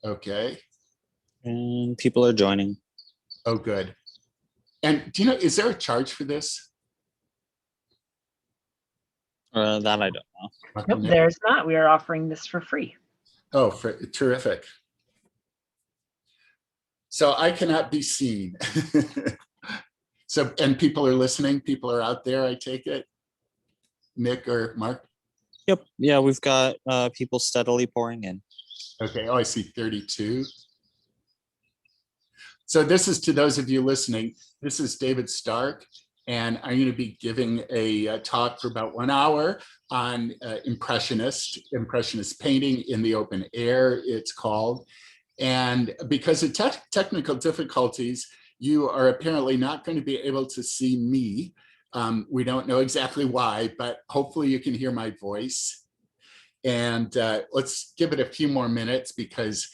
Okay. And people are joining. Oh, good. And do you know, is there a charge for this? That I don't know. Nope, there's not. We are offering this for free. Oh, terrific. So I cannot be seen. So, and people are listening, people are out there, I take it? Nick or Mark? Yep. Yeah, we've got people steadily pouring in. Okay. Oh, I see 32. So this is, to those of you listening, this is David Stark, and I'm going to be giving a talk for about 1 hour on Impressionist painting in the open air, it's called. And because of technical difficulties, you are apparently not going to be able to see me. We don't know exactly why, but hopefully you can hear my voice. And let's give it a few more minutes because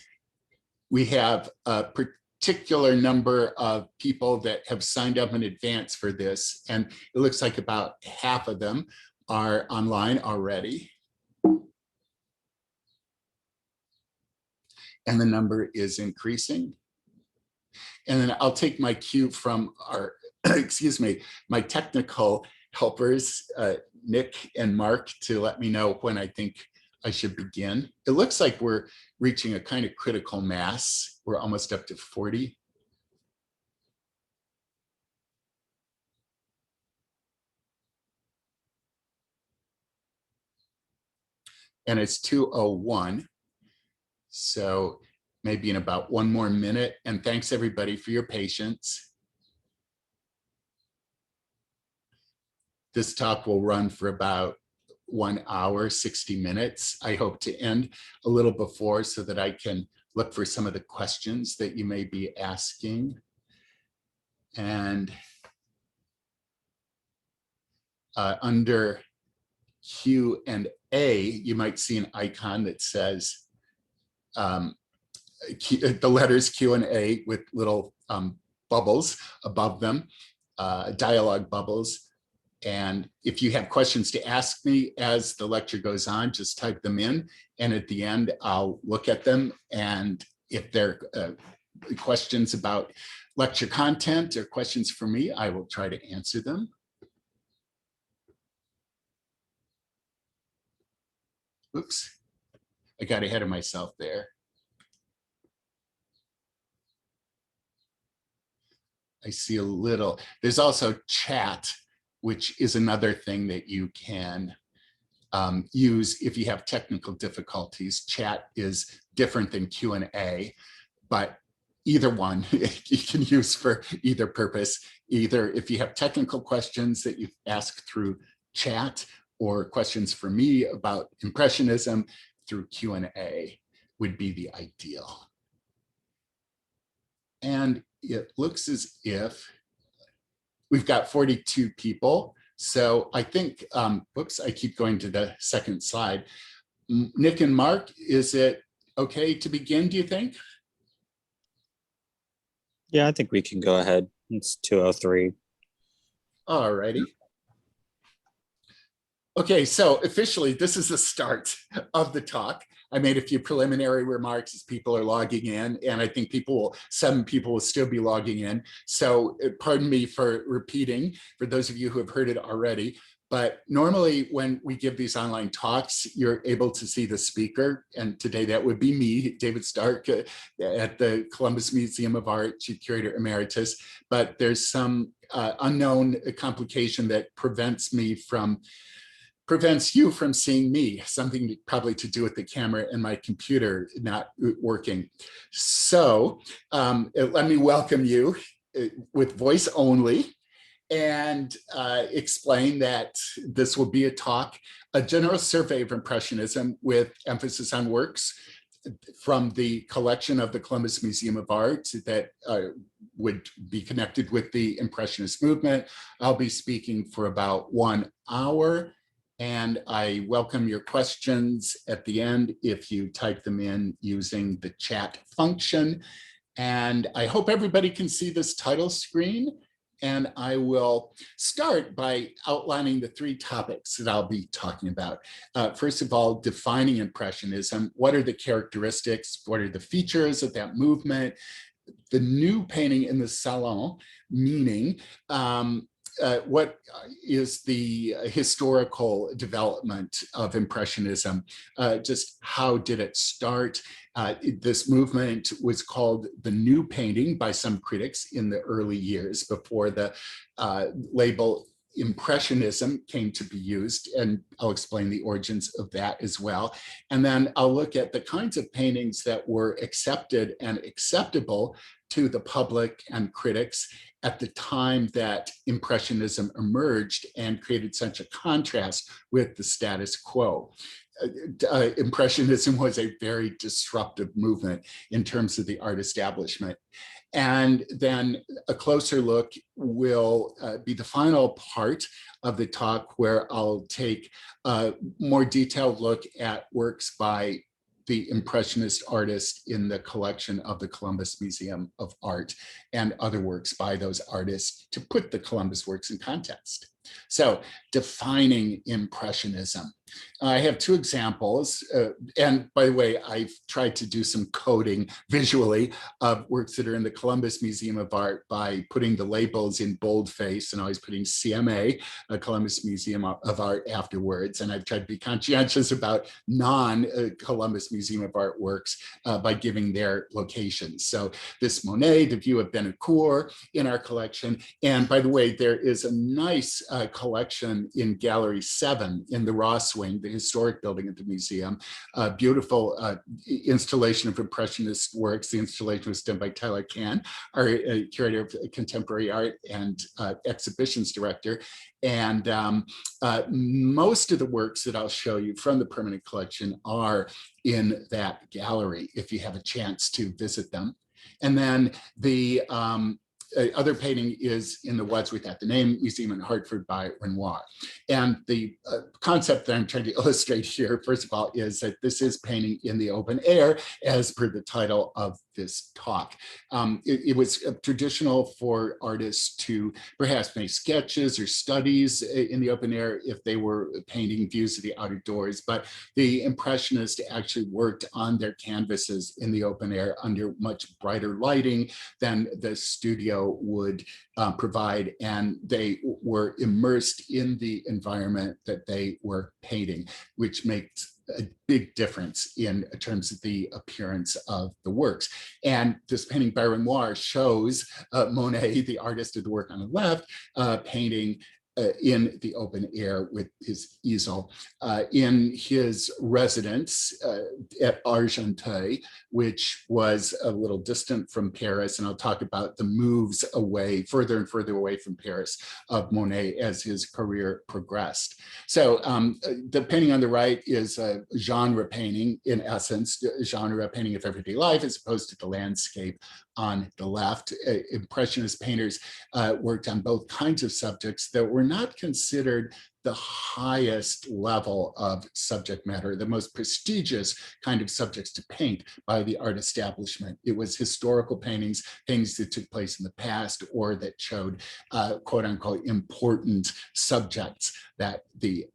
we have a particular number of people that have signed up in advance for this. And it looks like about half of them are online already. And the number is increasing. And then I'll take my cue from our, excuse me, my technical helpers, Nick and Mark, to let me know when I think I should begin. It looks like we're reaching a kind of critical mass. We're almost up to 40. And it's 2:01. So maybe in about 1 more minute. And thanks everybody for your patience. This talk will run for about 1 hour, 60 minutes. I hope to end a little before so that I can look for some of the questions that you may be asking. And under Q&A, you might see an icon that says the letters Q&A with little bubbles above them, dialogue bubbles. And if you have questions to ask me as the lecture goes on, just type them in. And at the end, I'll look at them. And if there are questions about lecture content or questions for me, I will try to answer them. Oops, I got ahead of myself there. I see a little, there's also chat, which is another thing that you can use if you have technical difficulties. Chat is different than Q&A, but either one you can use for either purpose. Either if you have technical questions that you ask through chat, or questions for me about Impressionism through Q&A would be the ideal. And it looks as if we've got 42 people. So I think, whoops, I keep going to the second slide. Nick and Mark, is it okay to begin, do you think? Yeah, I think we can go ahead. It's 2:03. All righty. Okay, so officially, this is the start of the talk. I made a few preliminary remarks as people are logging in, and I think some people will still be logging in. So pardon me for repeating, for those of you who have heard it already, but normally when we give these online talks, you're able to see the speaker. And today that would be me, David Stark, at the Columbus Museum of Art, Chief Curator Emeritus. But there's some unknown complication that prevents you from seeing me, something probably to do with the camera and my computer not working. So let me welcome you with voice only and explain that this will be a talk, a general survey of Impressionism with emphasis on works from the collection of the Columbus Museum of Art that would be connected with the Impressionist movement. I'll be speaking for about 1 hour. And I welcome your questions at the end if you type them in using the chat function. And I hope everybody can see this title screen. And I will start by outlining the three topics that I'll be talking about. First of all, defining Impressionism. What are the characteristics? What are the features of that movement? The new painting in the salon, meaning what is the historical development of Impressionism? Just how did it start? This movement was called the new painting by some critics in the early years before the label Impressionism came to be used, and I'll explain the origins of that as well. And then I'll look at the kinds of paintings that were accepted and acceptable to the public and critics at the time that Impressionism emerged and created such a contrast with the status quo. Impressionism was a very disruptive movement in terms of the art establishment. And then a closer look will be the final part of the talk, where I'll take a more detailed look at works by the Impressionist artist in the collection of the Columbus Museum of Art and other works by those artists to put the Columbus works in context. So, defining Impressionism. I have two examples, and by the way, I've tried to do some coding visually of works that are in the Columbus Museum of Art by putting the labels in boldface and always putting CMA, Columbus Museum of Art, afterwards. And I've tried to be conscientious about non-Columbus Museum of Art works by giving their locations. So this Monet, the view of Benacour in our collection. And by the way, there is a nice collection in Gallery 7 in the Ross Wing, the historic building at the museum. Beautiful installation of Impressionist works. The installation was done by Tyler Kahn, our curator of contemporary art and exhibitions director. And most of the works that I'll show you from the permanent collection are in that gallery, if you have a chance to visit them. And then the other painting is in the Wadsworth Atheneum Museum in Hartford by Renoir. And the concept that I'm trying to illustrate here, first of all, is that this is painting in the open air, as per the title of this talk. It was traditional for artists to perhaps make sketches or studies in the open air if they were painting views of the outer doors, but the Impressionists actually worked on their canvases in the open air under much brighter lighting than the studio would provide, and they were immersed in the environment that they were painting, which makes a big difference in terms of the appearance of the works. And this painting by Renoir shows Monet, the artist of the work on the left, painting in the open air with his easel in his residence at Argenteuil, which was a little distant from Paris. And I'll talk about the moves away, further and further away from Paris, of Monet as his career progressed. So the painting on the right is a genre painting, in essence, genre painting of everyday life, as opposed to the landscape on the left. Impressionist painters worked on both kinds of subjects that were not considered the highest level of subject matter, the most prestigious kind of subjects to paint by the art establishment. It was historical paintings, paintings that took place in the past or that showed quote unquote important subjects that the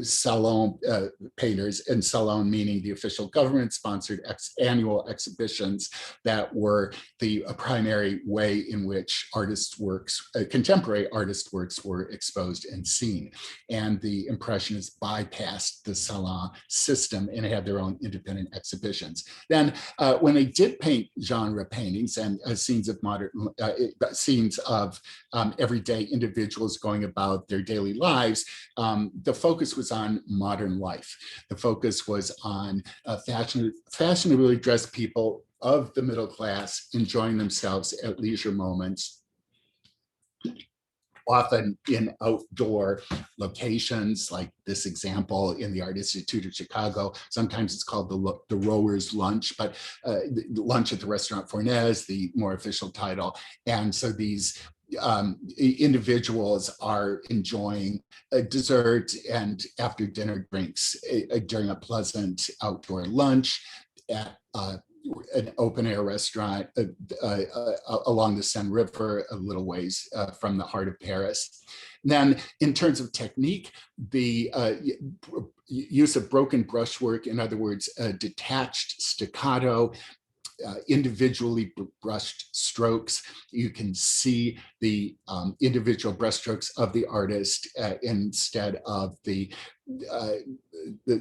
salon painters, and salon meaning the official government sponsored annual exhibitions that were the primary way in which artists' works, contemporary artist works, were exposed and seen. And the Impressionists bypassed the salon system and had their own independent exhibitions. Then when they did paint genre paintings and scenes of modern, scenes of everyday individuals going about their daily lives, the focus was on modern life. The focus was on fashionably dressed people of the middle class enjoying themselves at leisure moments, often in outdoor locations, like this example in the Art Institute of Chicago. Sometimes it's called the Rower's Lunch, but lunch at the Restaurant Fournaise, the more official title. And so these individuals are enjoying a dessert and after dinner drinks during a pleasant outdoor lunch at an open air restaurant along the Seine River, a little ways from the heart of Paris. Then in terms of technique, the use of broken brushwork, in other words, detached staccato, individually brushed strokes. You can see the individual brushstrokes of the artist instead of the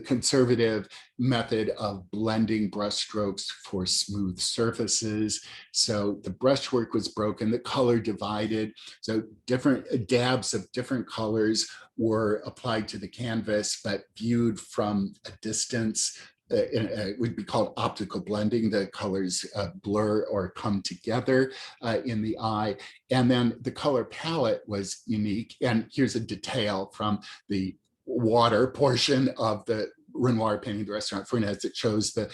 conservative method of blending brushstrokes for smooth surfaces. So the brushwork was broken, the color divided. So different dabs of different colors were applied to the canvas, but viewed from a distance. It would be called optical blending. The colors blur or come together in the eye. And then the color palette was unique. And here's a detail from the water portion of the Renoir painting, The Restaurant Furnace. It shows the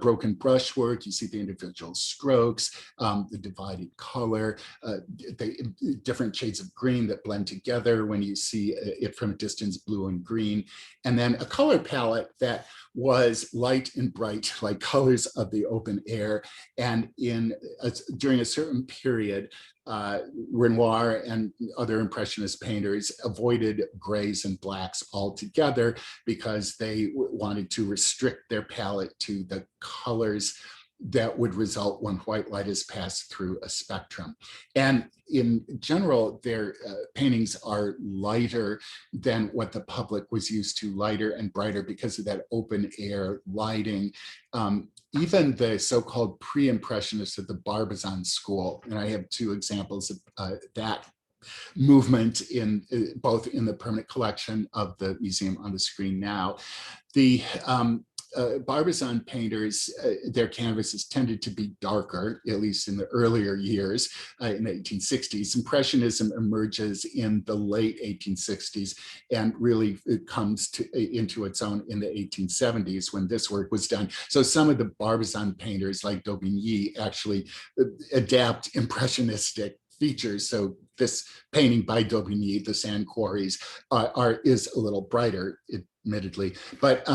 broken brushwork. You see the individual strokes, the divided color, the different shades of green that blend together when you see it from a distance, blue and green. And then a color palette that was light and bright, like colors of the open air. And during a certain period, Renoir and other Impressionist painters avoided grays and blacks altogether because they wanted to restrict their palette to the colors that would result when white light is passed through a spectrum. And in general, their paintings are lighter than what the public was used to, lighter and brighter because of that open air lighting. Even the so-called pre-impressionists of the Barbizon school, and I have two examples of that movement in both in the permanent collection of the museum on the screen now. The Barbizon painters, their canvases tended to be darker, at least in the earlier years in the 1860s. Impressionism emerges in the late 1860s and really it comes into its own in the 1870s when this work was done. So some of the Barbizon painters like Daubigny actually adapt impressionistic features. So this painting by Daubigny, The Sand Quarries, is a little brighter, admittedly. But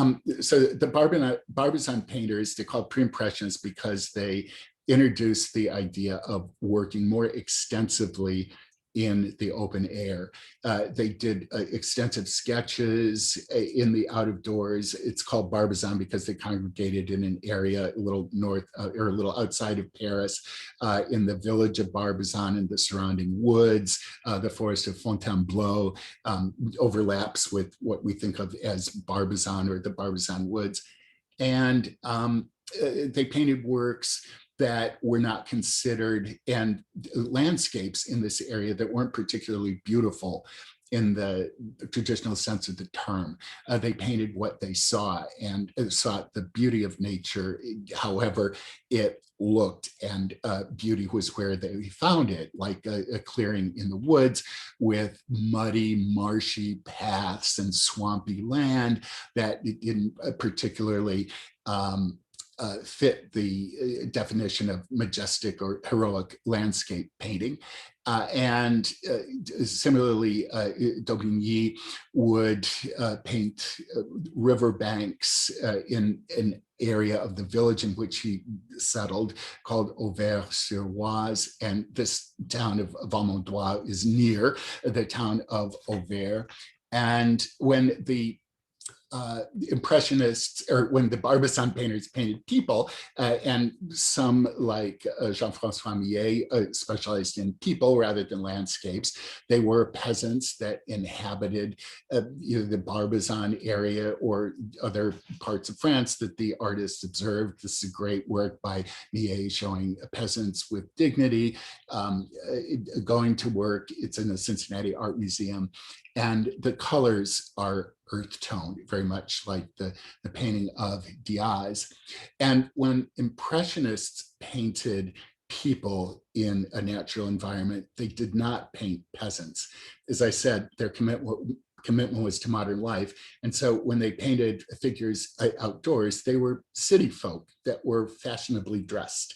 so the Barbizon painters, they're called pre-impressionists because they introduced the idea of working more extensively in the open air. They did extensive sketches in the out of doors. It's called Barbizon because they congregated in an area a little north or a little outside of Paris, in the village of Barbizon and the surrounding woods. The forest of Fontainebleau overlaps with what we think of as Barbizon or the Barbizon woods. And they painted works that were not considered, and landscapes in this area that weren't particularly beautiful in the traditional sense of the term. They painted what they saw and sought the beauty of nature, however it looked, and beauty was where they found it, like a clearing in the woods with muddy, marshy paths and swampy land that didn't particularly fit the definition of majestic or heroic landscape painting. And similarly, Daubigny would paint riverbanks in an area of the village in which he settled called Auvers-sur-Oise. And this town of Valmondois is near the town of Auvers. And when the Impressionists, or when the Barbizon painters painted people, and some like Jean-François Millet specialized in people rather than landscapes. They were peasants that inhabited either the Barbizon area or other parts of France that the artists observed. This is a great work by Millet showing peasants with dignity, going to work. It's in the Cincinnati Art Museum. And the colors are earth tone, very much like the painting of Diaz. And when Impressionists painted people in a natural environment, they did not paint peasants. As I said, their commitment was to modern life. And so when they painted figures outdoors, they were city folk that were fashionably dressed,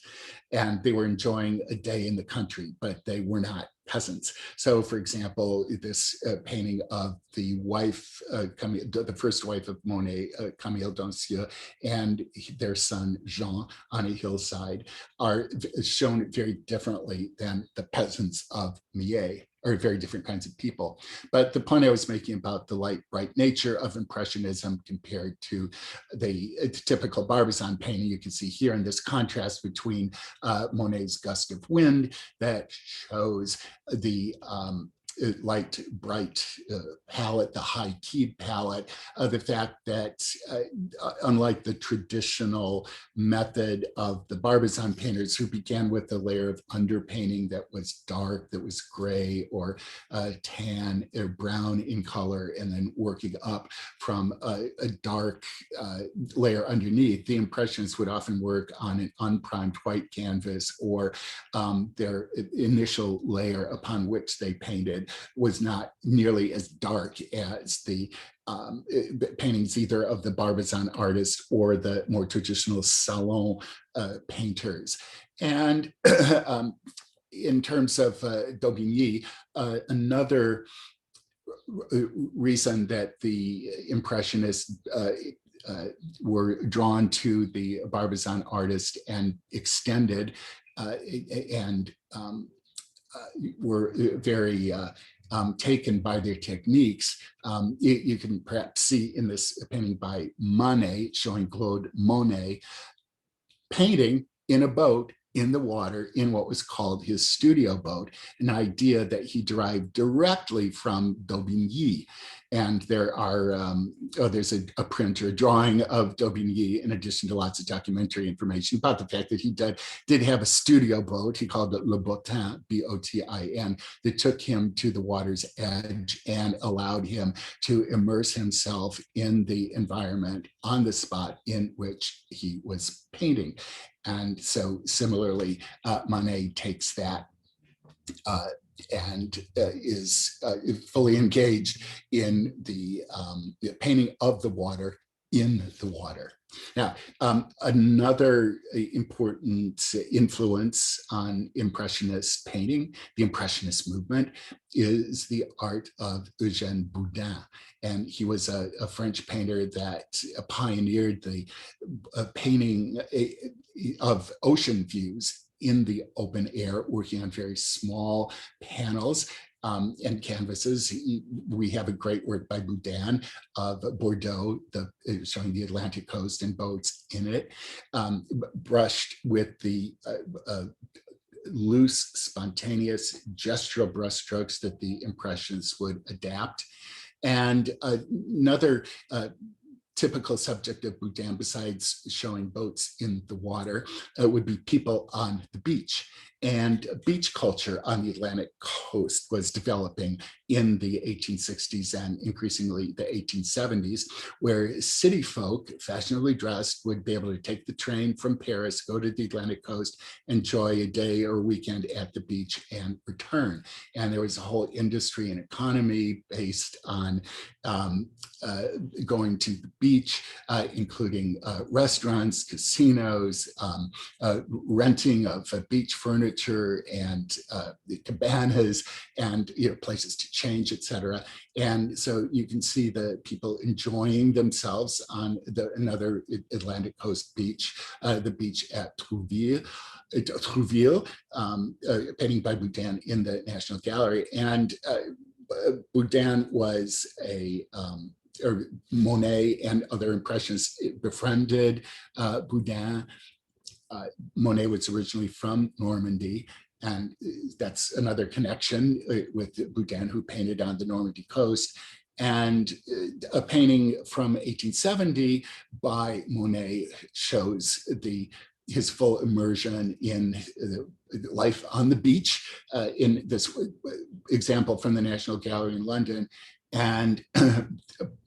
and they were enjoying a day in the country, but they were not peasants. So, for example, this painting of the wife, the first wife of Monet, Camille Dancieux, and their son Jean on a hillside are shown very differently than the peasants of Millet, or very different kinds of people. But the point I was making about the light, bright nature of Impressionism compared to the typical Barbizon painting, you can see here in this contrast between Monet's Gust of Wind that shows the light, bright palette, the high-keyed palette, the fact that unlike the traditional method of the Barbizon painters who began with a layer of underpainting that was dark, that was gray or tan or brown in color, and then working up from a dark layer underneath, the Impressionists would often work on an unprimed white canvas, or their initial layer upon which they painted was not nearly as dark as the paintings either of the Barbizon artists or the more traditional salon painters. And in terms of Daubigny, another reason that the Impressionists were drawn to the Barbizon artist and extended and were very taken by their techniques. You can perhaps see in this painting by Monet, showing Claude Monet painting in a boat in the water in what was called his studio boat, an idea that he derived directly from Daubigny. And there are, there's a print or a drawing of Daubigny, in addition to lots of documentary information about the fact that he did have a studio boat, he called it Le Botin, B-O-T-I-N, that took him to the water's edge and allowed him to immerse himself in the environment on the spot in which he was painting. And so similarly, Monet takes that and is fully engaged in the painting of the water in the water. Now, another important influence on Impressionist painting, the Impressionist movement, is the art of Eugène Boudin. And he was a French painter that pioneered the painting of ocean views in the open air, working on very small panels and canvases. We have a great work by Boudin of Bordeaux, showing the Atlantic coast and boats in it, brushed with the loose, spontaneous gestural brushstrokes that the Impressionists would adapt. And another typical subject of Boudin, besides showing boats in the water, would be people on the beach. And beach culture on the Atlantic coast was developing in the 1860s and increasingly the 1870s, where city folk, fashionably dressed, would be able to take the train from Paris, go to the Atlantic coast, enjoy a day or weekend at the beach and return. And there was a whole industry and economy based on going to the beach, including restaurants, casinos, renting of beach furniture and the cabanas and places to change, etc. And so you can see the people enjoying themselves on another Atlantic coast beach, the beach at Trouville, painting by Boudin in the National Gallery. And Boudin was or Monet and other Impressionists befriended Boudin. Monet was originally from Normandy, and that's another connection with Boudin, who painted on the Normandy coast. And a painting from 1870 by Monet shows his full immersion in life on the beach, in this example from the National Gallery in London, and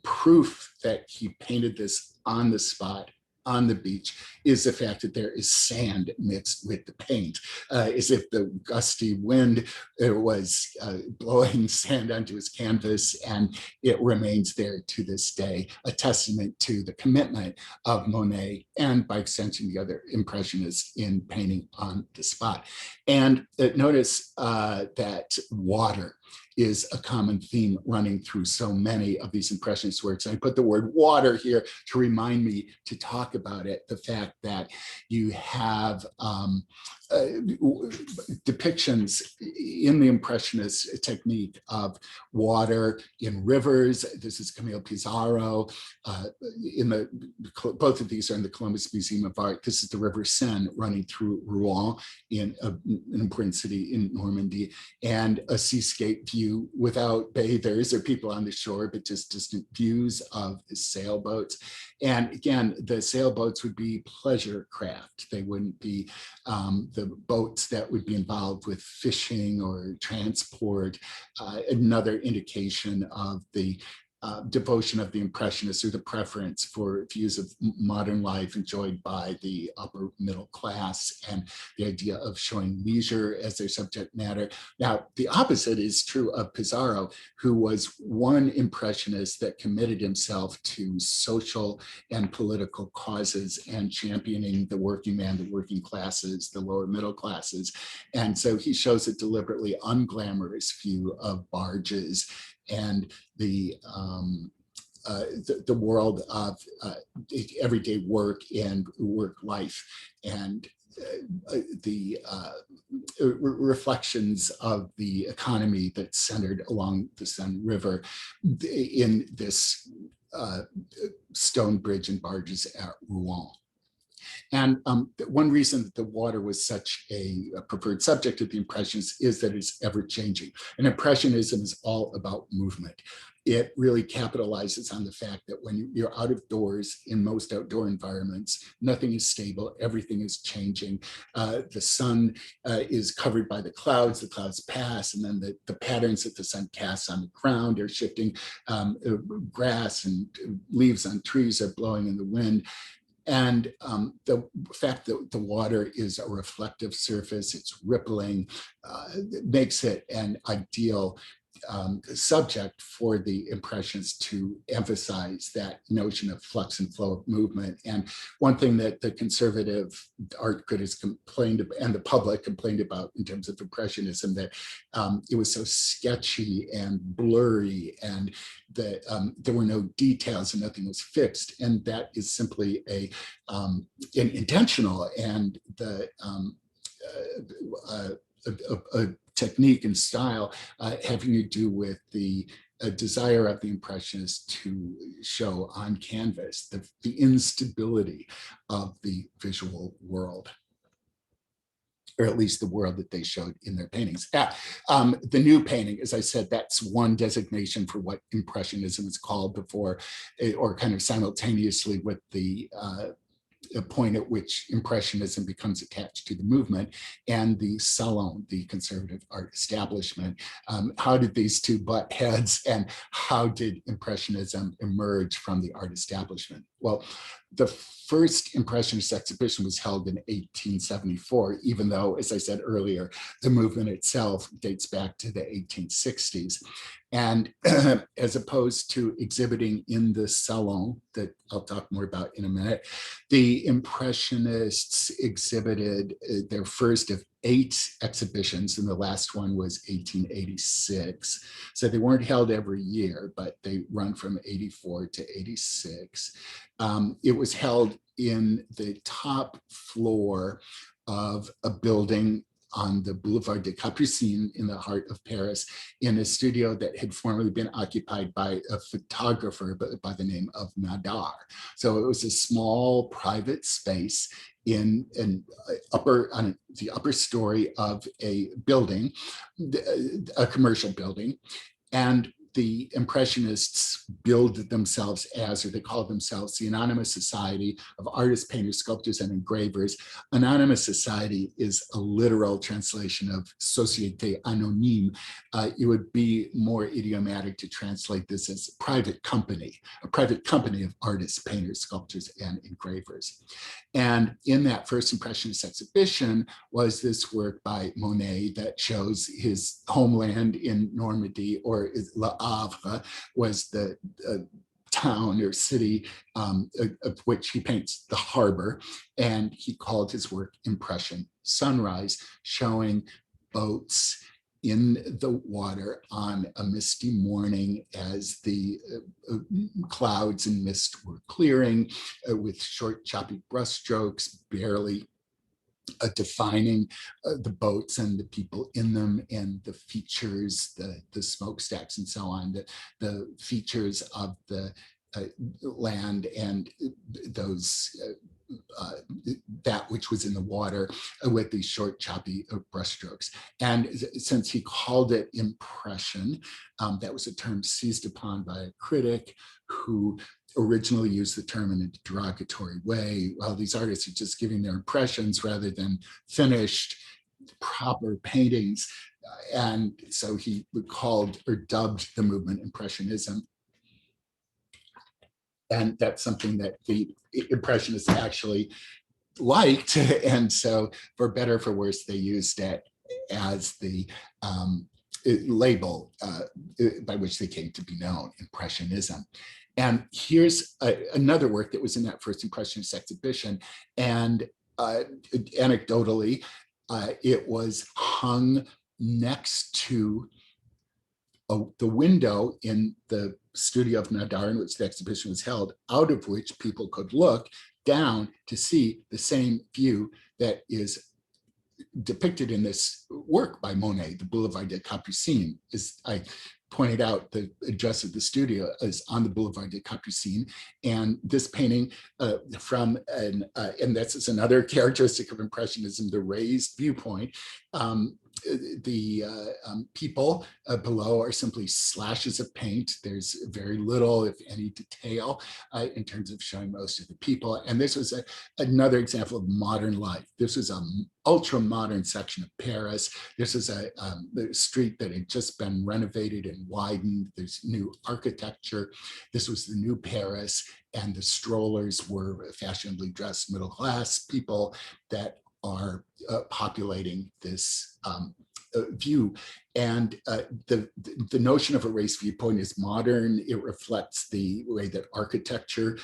proof that he painted this on the spot on the beach is the fact that there is sand mixed with the paint, as if the gusty wind was blowing sand onto his canvas, and it remains there to this day, a testament to the commitment of Monet and, by extension, the other Impressionists in painting on the spot. And notice that water is a common theme running through so many of these Impressionist works. I put the word water here to remind me to talk about it, the fact that you have depictions in the Impressionist technique of water in rivers. This is Camille Pissarro. Both of these are in the Columbus Museum of Art. This is the River Seine running through Rouen, in an important city in Normandy, and a seascape view without bathers or people on the shore, but just distant views of the sailboats. And again, the sailboats would be pleasure craft. They wouldn't be the boats that would be involved with fishing or transport. Another indication of the devotion of the Impressionists, or the preference for views of modern life enjoyed by the upper middle class, and the idea of showing leisure as their subject matter. Now, the opposite is true of Pissarro, who was one Impressionist that committed himself to social and political causes and championing the working man, the working classes, the lower middle classes. And so he shows a deliberately unglamorous view of barges and the world of everyday work and work life, and the reflections of the economy that's centered along the Seine River in this stone bridge and barges at Rouen. And one reason that the water was such a preferred subject of the Impressionists is that it's ever changing. And Impressionism is all about movement. It really capitalizes on the fact that when you're out of doors in most outdoor environments, nothing is stable, everything is changing. The sun is covered by the clouds pass, and then the patterns that the sun casts on the ground are shifting. Grass and leaves on trees are blowing in the wind. And the fact that the water is a reflective surface, it's rippling, makes it an ideal subject for the Impressionists to emphasize that notion of flux and flow of movement. And one thing that the conservative art critics complained about, and the public complained about in terms of Impressionism, that it was so sketchy and blurry, and that there were no details and nothing was fixed. And that is simply an intentional and a technique and style having to do with the desire of the Impressionists to show on canvas the instability of the visual world, or at least the world that they showed in their paintings. The new painting, as I said, that's one designation for what Impressionism is called before, or kind of simultaneously with the point at which Impressionism becomes attached to the movement, and the Salon, the conservative art establishment. How did these two butt heads, and how did Impressionism emerge from the art establishment? Well, the first Impressionist exhibition was held in 1874, even though, as I said earlier, the movement itself dates back to the 1860s. And as opposed to exhibiting in the Salon, that I'll talk more about in a minute, the Impressionists exhibited their first of 8 exhibitions, and the last one was 1886. So they weren't held every year, but they run from 84 to 86. It was held in the top floor of a building on the Boulevard des Capucines in the heart of Paris, in a studio that had formerly been occupied by a photographer by the name of Nadar. So it was a small private space on the upper story of a building, a commercial building. And the Impressionists billed themselves as, or they called themselves, the Anonymous Society of Artists, Painters, Sculptors, and Engravers. Anonymous Society is a literal translation of Société Anonyme. It would be more idiomatic to translate this as a private company of artists, painters, sculptors, and engravers. And in that first Impressionist exhibition was this work by Monet that shows his homeland in Normandy, or Le Havre was the town or city of which he paints the harbor. And he called his work Impression Sunrise, showing boats in the water on a misty morning as the clouds and mist were clearing, with short choppy brushstrokes barely defining the boats and the people in them, and the features, the smokestacks and so on, the features of the land and those that which was in the water, with these short choppy brushstrokes. And since he called it impression, that was a term seized upon by a critic who originally used the term in a derogatory way. Well, these artists are just giving their impressions rather than finished, proper paintings. And so he called or dubbed the movement Impressionism. And that's something that the Impressionists actually liked. And so for better or for worse, they used it as the label by which they came to be known, Impressionism. And here's another work that was in that first Impressionist exhibition. And anecdotally, it was hung next to the window in the studio of Nadar, in which the exhibition was held, out of which people could look down to see the same view that is depicted in this work by Monet, the Boulevard des Capucines. As I pointed out, the address of the studio is on the Boulevard des Capucines, and this painting and this is another characteristic of Impressionism, the raised viewpoint. The people below are simply slashes of paint. There's very little, if any, detail in terms of showing most of the people. And this was another example of modern life. This was an ultra-modern section of Paris. This is a street that had just been renovated and widened. There's new architecture. This was the new Paris, and the strollers were fashionably dressed middle-class people that are populating this view. And the notion of a race viewpoint is modern. It reflects the way that architecture,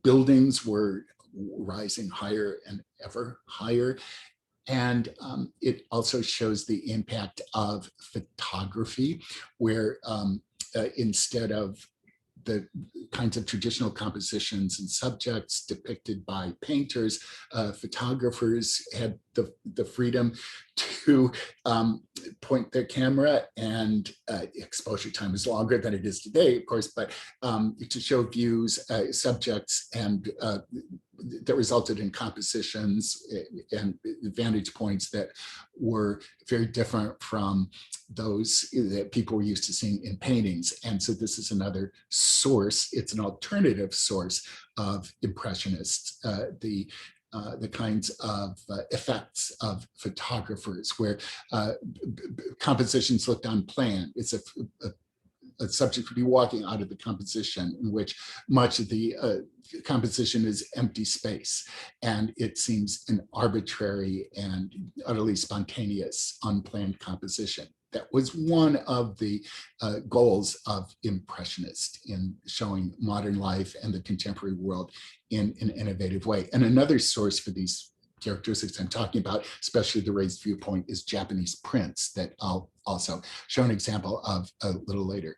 buildings were rising higher and ever higher. And it also shows the impact of photography, where instead of the kinds of traditional compositions and subjects depicted by painters, photographers had the freedom to point their camera, and exposure time is longer than it is today, of course, but to show views, subjects, and that resulted in compositions and vantage points that were very different from those that people were used to seeing in paintings. And so this is another source. It's an alternative source of Impressionists, the kinds of effects of photographers, where compositions looked unplanned. It's a subject would be walking out of the composition, in which much of the composition is empty space, and it seems an arbitrary and utterly spontaneous, unplanned composition. That was one of the goals of Impressionist, in showing modern life and the contemporary world in an innovative way. And another source for these characteristics I'm talking about, especially the raised viewpoint, is Japanese prints, that I'll also show an example of a little later.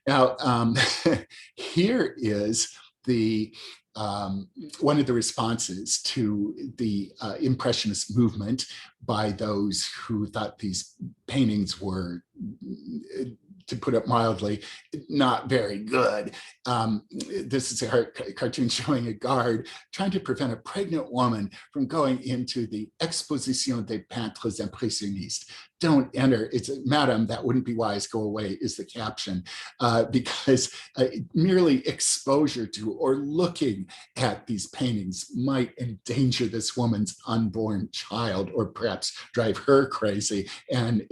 Now, here is the one of the responses to the Impressionist movement by those who thought these paintings were, to put it mildly, not very good. This is a cartoon showing a guard trying to prevent a pregnant woman from going into the Exposition des Peintres Impressionnistes, don't enter. It's madam, that wouldn't be wise, go away is the caption, because merely exposure to or looking at these paintings might endanger this woman's unborn child, or perhaps drive her crazy, and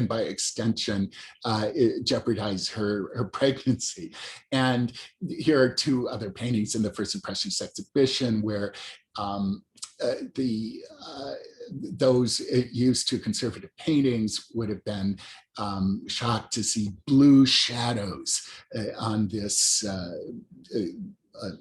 by extension jeopardize her pregnancy. And here are two other paintings in the First Impressionist exhibition where those used to conservative paintings would have been shocked to see blue shadows on this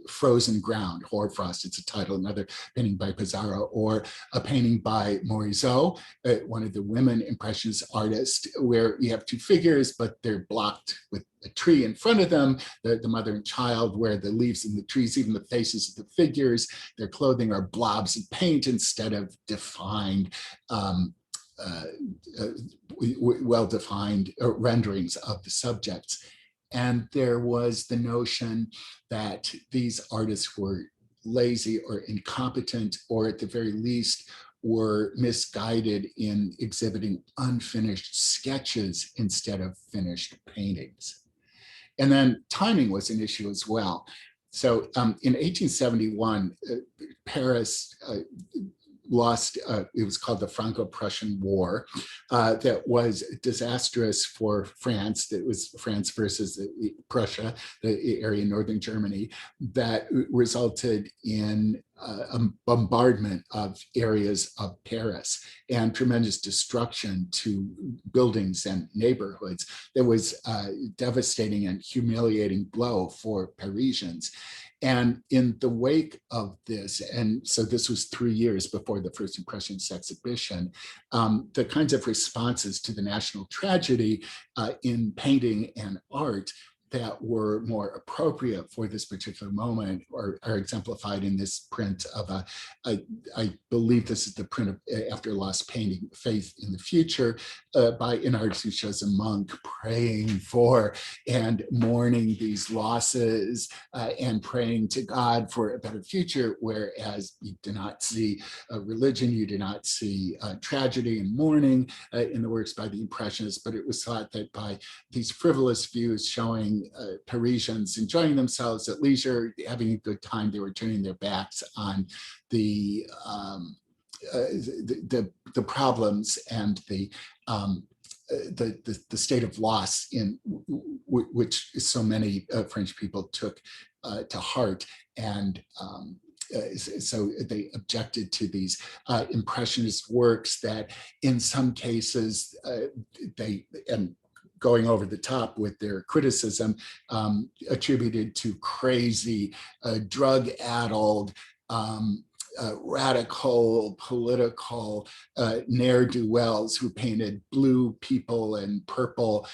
frozen ground, hoarfrost, it's a title, another painting by Pizarro, or a painting by Morisot, one of the women Impressionist artists, where you have two figures, but they're blocked with a tree in front of them, the mother and child, where the leaves in the trees, even the faces of the figures, their clothing are blobs of paint instead of defined, well-defined renderings of the subjects. And there was the notion that these artists were lazy or incompetent, or at the very least were misguided in exhibiting unfinished sketches instead of finished paintings. And then timing was an issue as well. So in 1871, Paris lost, it was called the Franco-Prussian War, that was disastrous for France. That was France versus Prussia, the area in northern Germany, that resulted in a bombardment of areas of Paris and tremendous destruction to buildings and neighborhoods. There was a devastating and humiliating blow for Parisians. And in the wake of this, and so this was 3 years before the First Impressionist exhibition, the kinds of responses to the national tragedy in painting and art that were more appropriate for this particular moment are exemplified in this print of I believe this is the print of After a Lost Painting, Faith in the Future, by an artist who shows a monk praying for and mourning these losses and praying to God for a better future, whereas you do not see religion, you do not see tragedy and mourning in the works by the Impressionists, but it was thought that by these frivolous views showing Parisians enjoying themselves at leisure, having a good time, they were turning their backs on the problems and the state of loss in which so many French people took to heart. And so they objected to these Impressionist works that in some cases going over the top with their criticism, attributed to crazy, drug-addled, radical political ne'er-do-wells who painted blue people and purple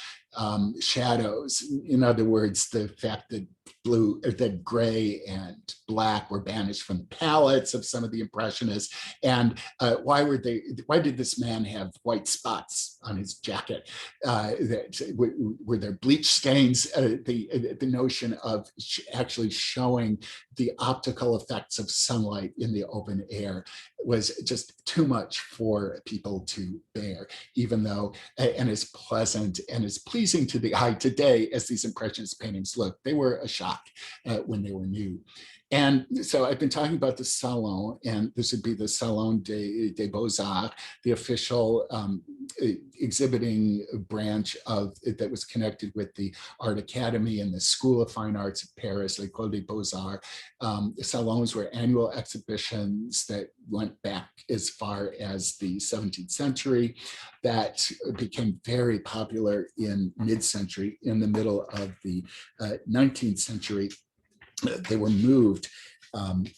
shadows. In other words, the fact that that gray and black were banished from the palettes of some of the Impressionists. And why did this man have white spots on his jacket? Were there bleach stains? The notion of actually showing the optical effects of sunlight in the open air was just too much for people to bear, even though, and as pleasant and as pleasing to the eye today as these Impressionist paintings look, they were a shock when they were new. And so I've been talking about the Salon, and this would be the Salon des Beaux-Arts, the official exhibiting branch that was connected with the Art Academy and the School of Fine Arts of Paris, l'École des Beaux-Arts. The Salons were annual exhibitions that went back as far as the 17th century that became very popular in mid-century. In the middle of the 19th century, they were moved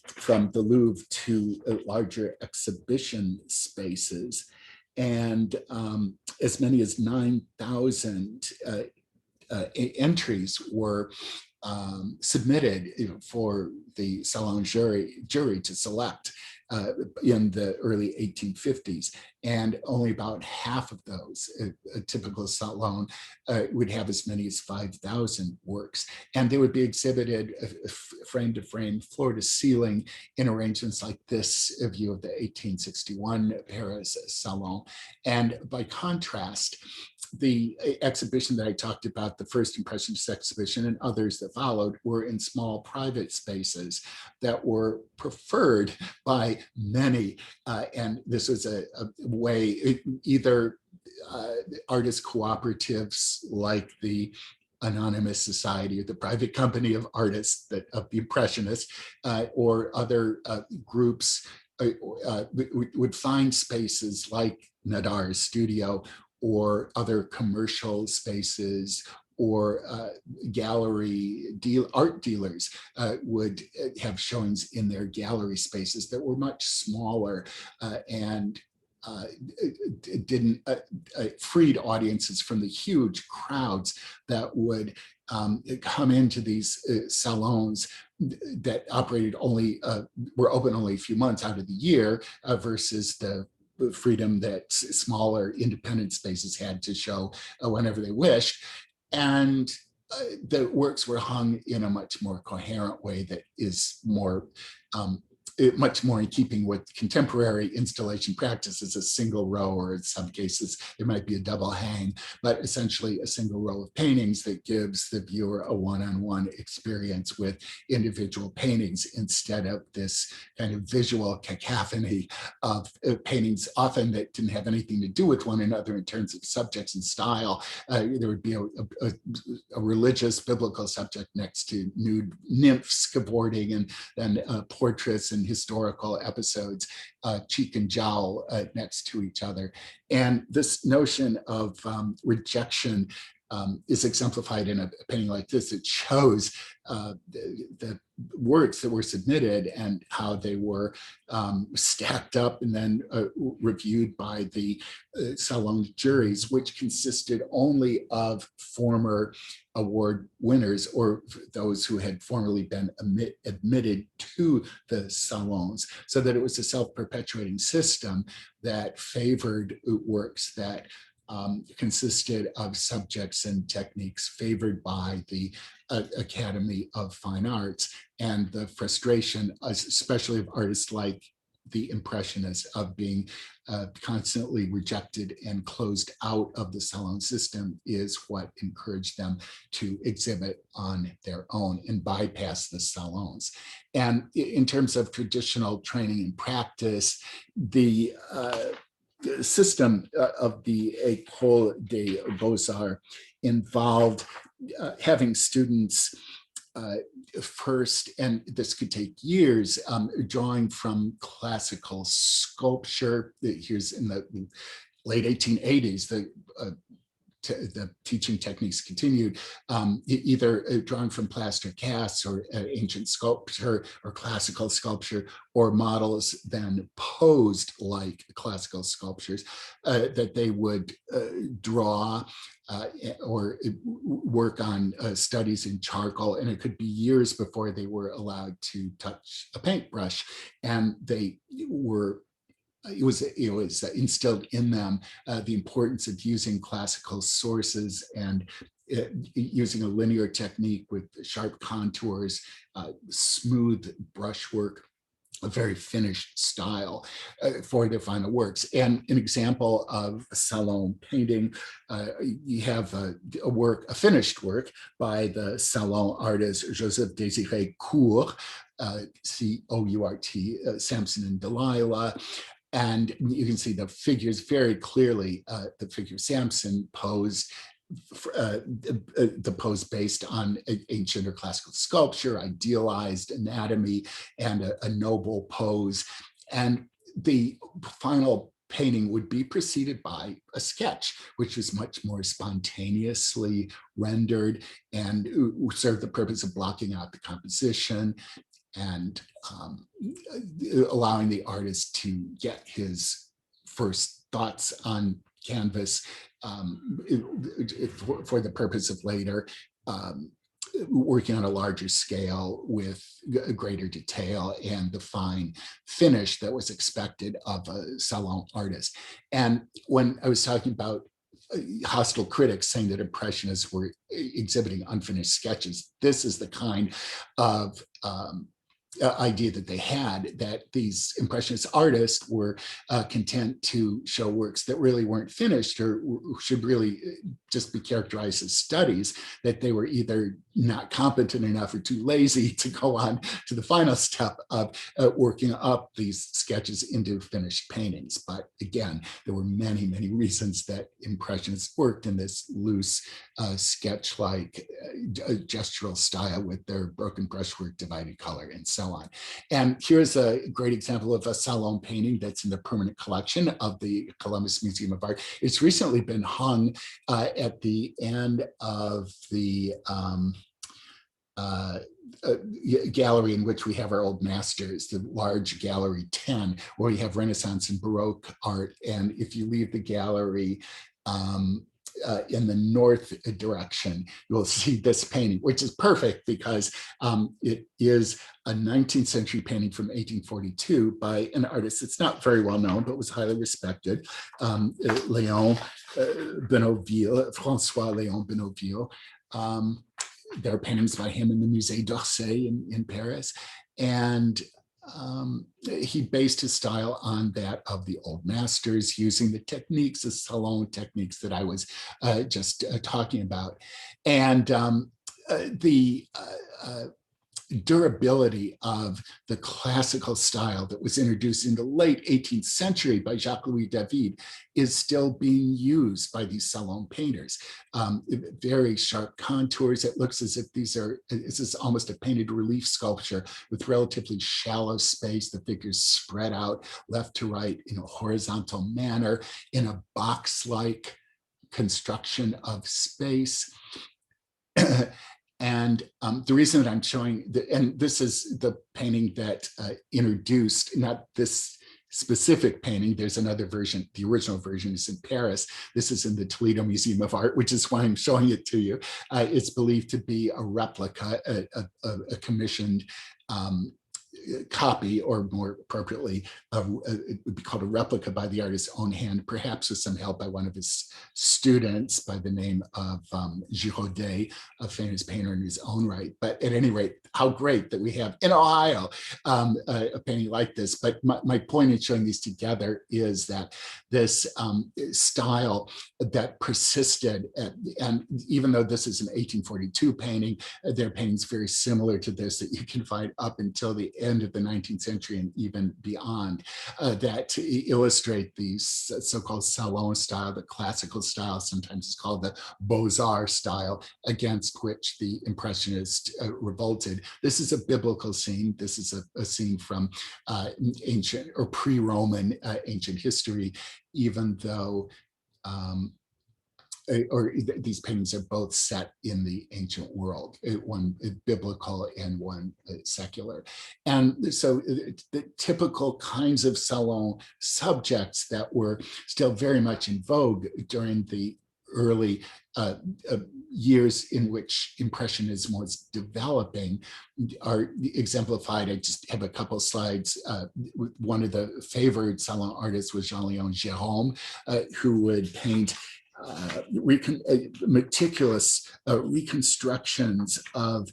from the Louvre to larger exhibition spaces. And as many as 9,000 entries were submitted for the Salon jury to select. in the early 1850s. And only about half of those, a typical salon, would have as many as 5,000 works. And they would be exhibited frame to frame, floor to ceiling, in arrangements like this, a view of the 1861 Paris Salon. And by contrast, the exhibition that I talked about, the first Impressionist exhibition and others that followed, were in small private spaces that were preferred by many. And this was a way, either artist cooperatives like the Anonymous Society, or the private company of artists of the Impressionists, or other groups would find spaces like Nadar's studio, or other commercial spaces, or art dealers would have showings in their gallery spaces that were much smaller and freed audiences from the huge crowds that would come into these salons that operated were open only a few months out of the year, versus the freedom that smaller independent spaces had to show whenever they wished. And the works were hung in a much more coherent way that is much more in keeping with contemporary installation practices, a single row, or in some cases there might be a double hang, but essentially a single row of paintings that gives the viewer a one-on-one experience with individual paintings, instead of this kind of visual cacophony of paintings, often that didn't have anything to do with one another in terms of subjects and style. There would be a religious biblical subject next to nude nymphs cavorting, and then portraits and historical episodes, cheek and jowl, next to each other. And this notion of rejection is exemplified in a painting like this. It shows the works that were submitted and how they were stacked up and then reviewed by the salon juries, which consisted only of former award winners, or those who had formerly been admitted to the salons, so that it was a self-perpetuating system that favored works that consisted of subjects and techniques favored by the Academy of Fine Arts, and the frustration, especially of artists like the Impressionists, of being constantly rejected and closed out of the salon system, is what encouraged them to exhibit on their own and bypass the salons. And in terms of traditional training and practice, the system of the École des Beaux-Arts involved having students first, and this could take years, drawing from classical sculpture. Here's in the late 1880s, the teaching techniques continued, either drawing from plaster casts, or ancient sculpture, or classical sculpture, or models then posed like classical sculptures, that they would draw or work on studies in charcoal. And it could be years before they were allowed to touch a paintbrush. And they were it was instilled in them the importance of using classical sources and using a linear technique with sharp contours, smooth brushwork, a very finished style for their final works. And an example of a salon painting, you have a finished work by the salon artist Joseph Désiré Court, C-O-U-R-T, Samson and Delilah. And you can see the figures very clearly. The figure Samson posed, the pose based on ancient or classical sculpture, idealized anatomy, and a noble pose. And the final painting would be preceded by a sketch, which is much more spontaneously rendered and served the purpose of blocking out the composition and allowing the artist to get his first thoughts on canvas for the purpose of later working on a larger scale with greater detail and the fine finish that was expected of a salon artist. And when I was talking about hostile critics saying that Impressionists were exhibiting unfinished sketches, this is the kind of idea that they had, that these Impressionist artists were content to show works that really weren't finished or should really just be characterized as studies, that they were either not competent enough or too lazy to go on to the final step of working up these sketches into finished paintings. But again, there were many, many reasons that Impressionists worked in this loose, sketch-like gestural style with their broken brushwork, divided color, and so on. And here's a great example of a salon painting that's in the permanent collection of the Columbus Museum of Art. It's recently been hung at the end of the gallery in which we have our old masters, the large gallery 10, where we have Renaissance and Baroque art. And if you leave the gallery in the north direction, you'll see this painting, which is perfect because it is a 19th century painting from 1842 by an artist that's not very well known, but was highly respected, Léon Bennoville, François Léon Bennoville. There are paintings by him in the Musée d'Orsay in Paris. And he based his style on that of the old masters, using the techniques, the salon techniques that I was just talking about. And the durability of the classical style that was introduced in the late 18th century by Jacques-Louis David is still being used by these salon painters. Very sharp contours. It looks as if this is almost a painted relief sculpture with relatively shallow space. The figures spread out left to right in a horizontal manner in a box-like construction of space. And the reason that I'm showing, and this is the painting that introduced, not this specific painting, there's another version, the original version is in Paris. This is in the Toledo Museum of Art, which is why I'm showing it to you. It's believed to be a replica, a commissioned copy, or more appropriately, it would be called a replica by the artist's own hand, perhaps with some help by one of his students by the name of Giraudet, a famous painter in his own right. But at any rate, how great that we have in Ohio a painting like this. But my point in showing these together is that this style that persisted, and even though this is an 1842 painting, there are paintings very similar to this that you can find up until the end of the 19th century and even beyond, that illustrate these so-called salon style, the classical style, sometimes it's called the Beaux-Arts style, against which the Impressionists revolted. This is a biblical scene. This is a scene from ancient or pre-Roman ancient history, even though these paintings are both set in the ancient world, one biblical and one secular. And so the typical kinds of salon subjects that were still very much in vogue during the early years in which Impressionism was developing are exemplified. I just have a couple slides. One of the favored salon artists was Jean-Léon Gérôme, who would paint meticulous reconstructions of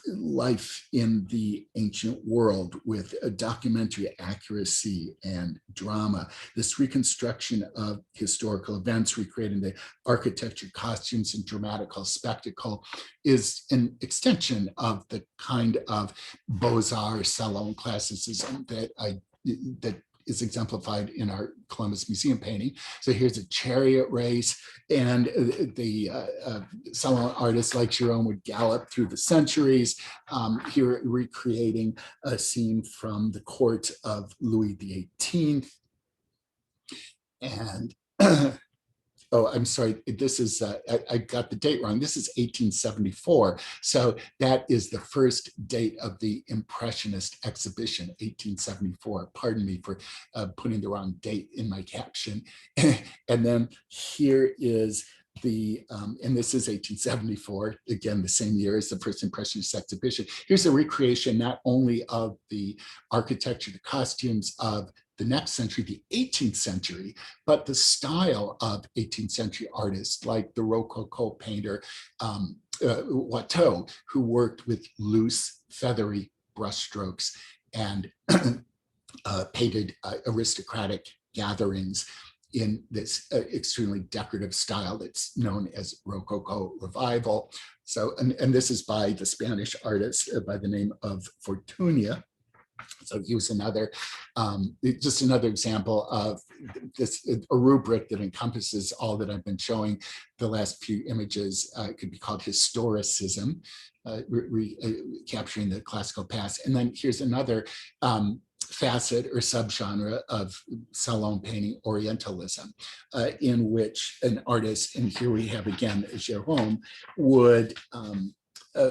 life in the ancient world with a documentary accuracy and drama. This reconstruction of historical events, recreating the architecture, costumes, and dramatical spectacle is an extension of the kind of Beaux-Arts salon classicism that is exemplified in our Columbus Museum painting. So here's a chariot race, and the salon artists like Gérôme would gallop through the centuries, here recreating a scene from the court of Louis XVIII. And oh, I'm sorry, this is, I got the date wrong. This is 1874. So that is the first date of the Impressionist exhibition, 1874. Pardon me for putting the wrong date in my caption. And then here is and this is 1874, again, the same year as the first Impressionist exhibition. Here's a recreation not only of the architecture, the costumes of the next century, the 18th century, but the style of 18th century artists like the Rococo painter Watteau, who worked with loose, feathery brushstrokes and painted aristocratic gatherings in this extremely decorative style that's known as Rococo Revival. So, and this is by the Spanish artist by the name of Fortunia. So he was another, just another example of this, a rubric that encompasses all that I've been showing the last few images. It could be called historicism, capturing the classical past. And then here's another facet or subgenre of salon painting, Orientalism, in which an artist, and here we have again Jérôme, would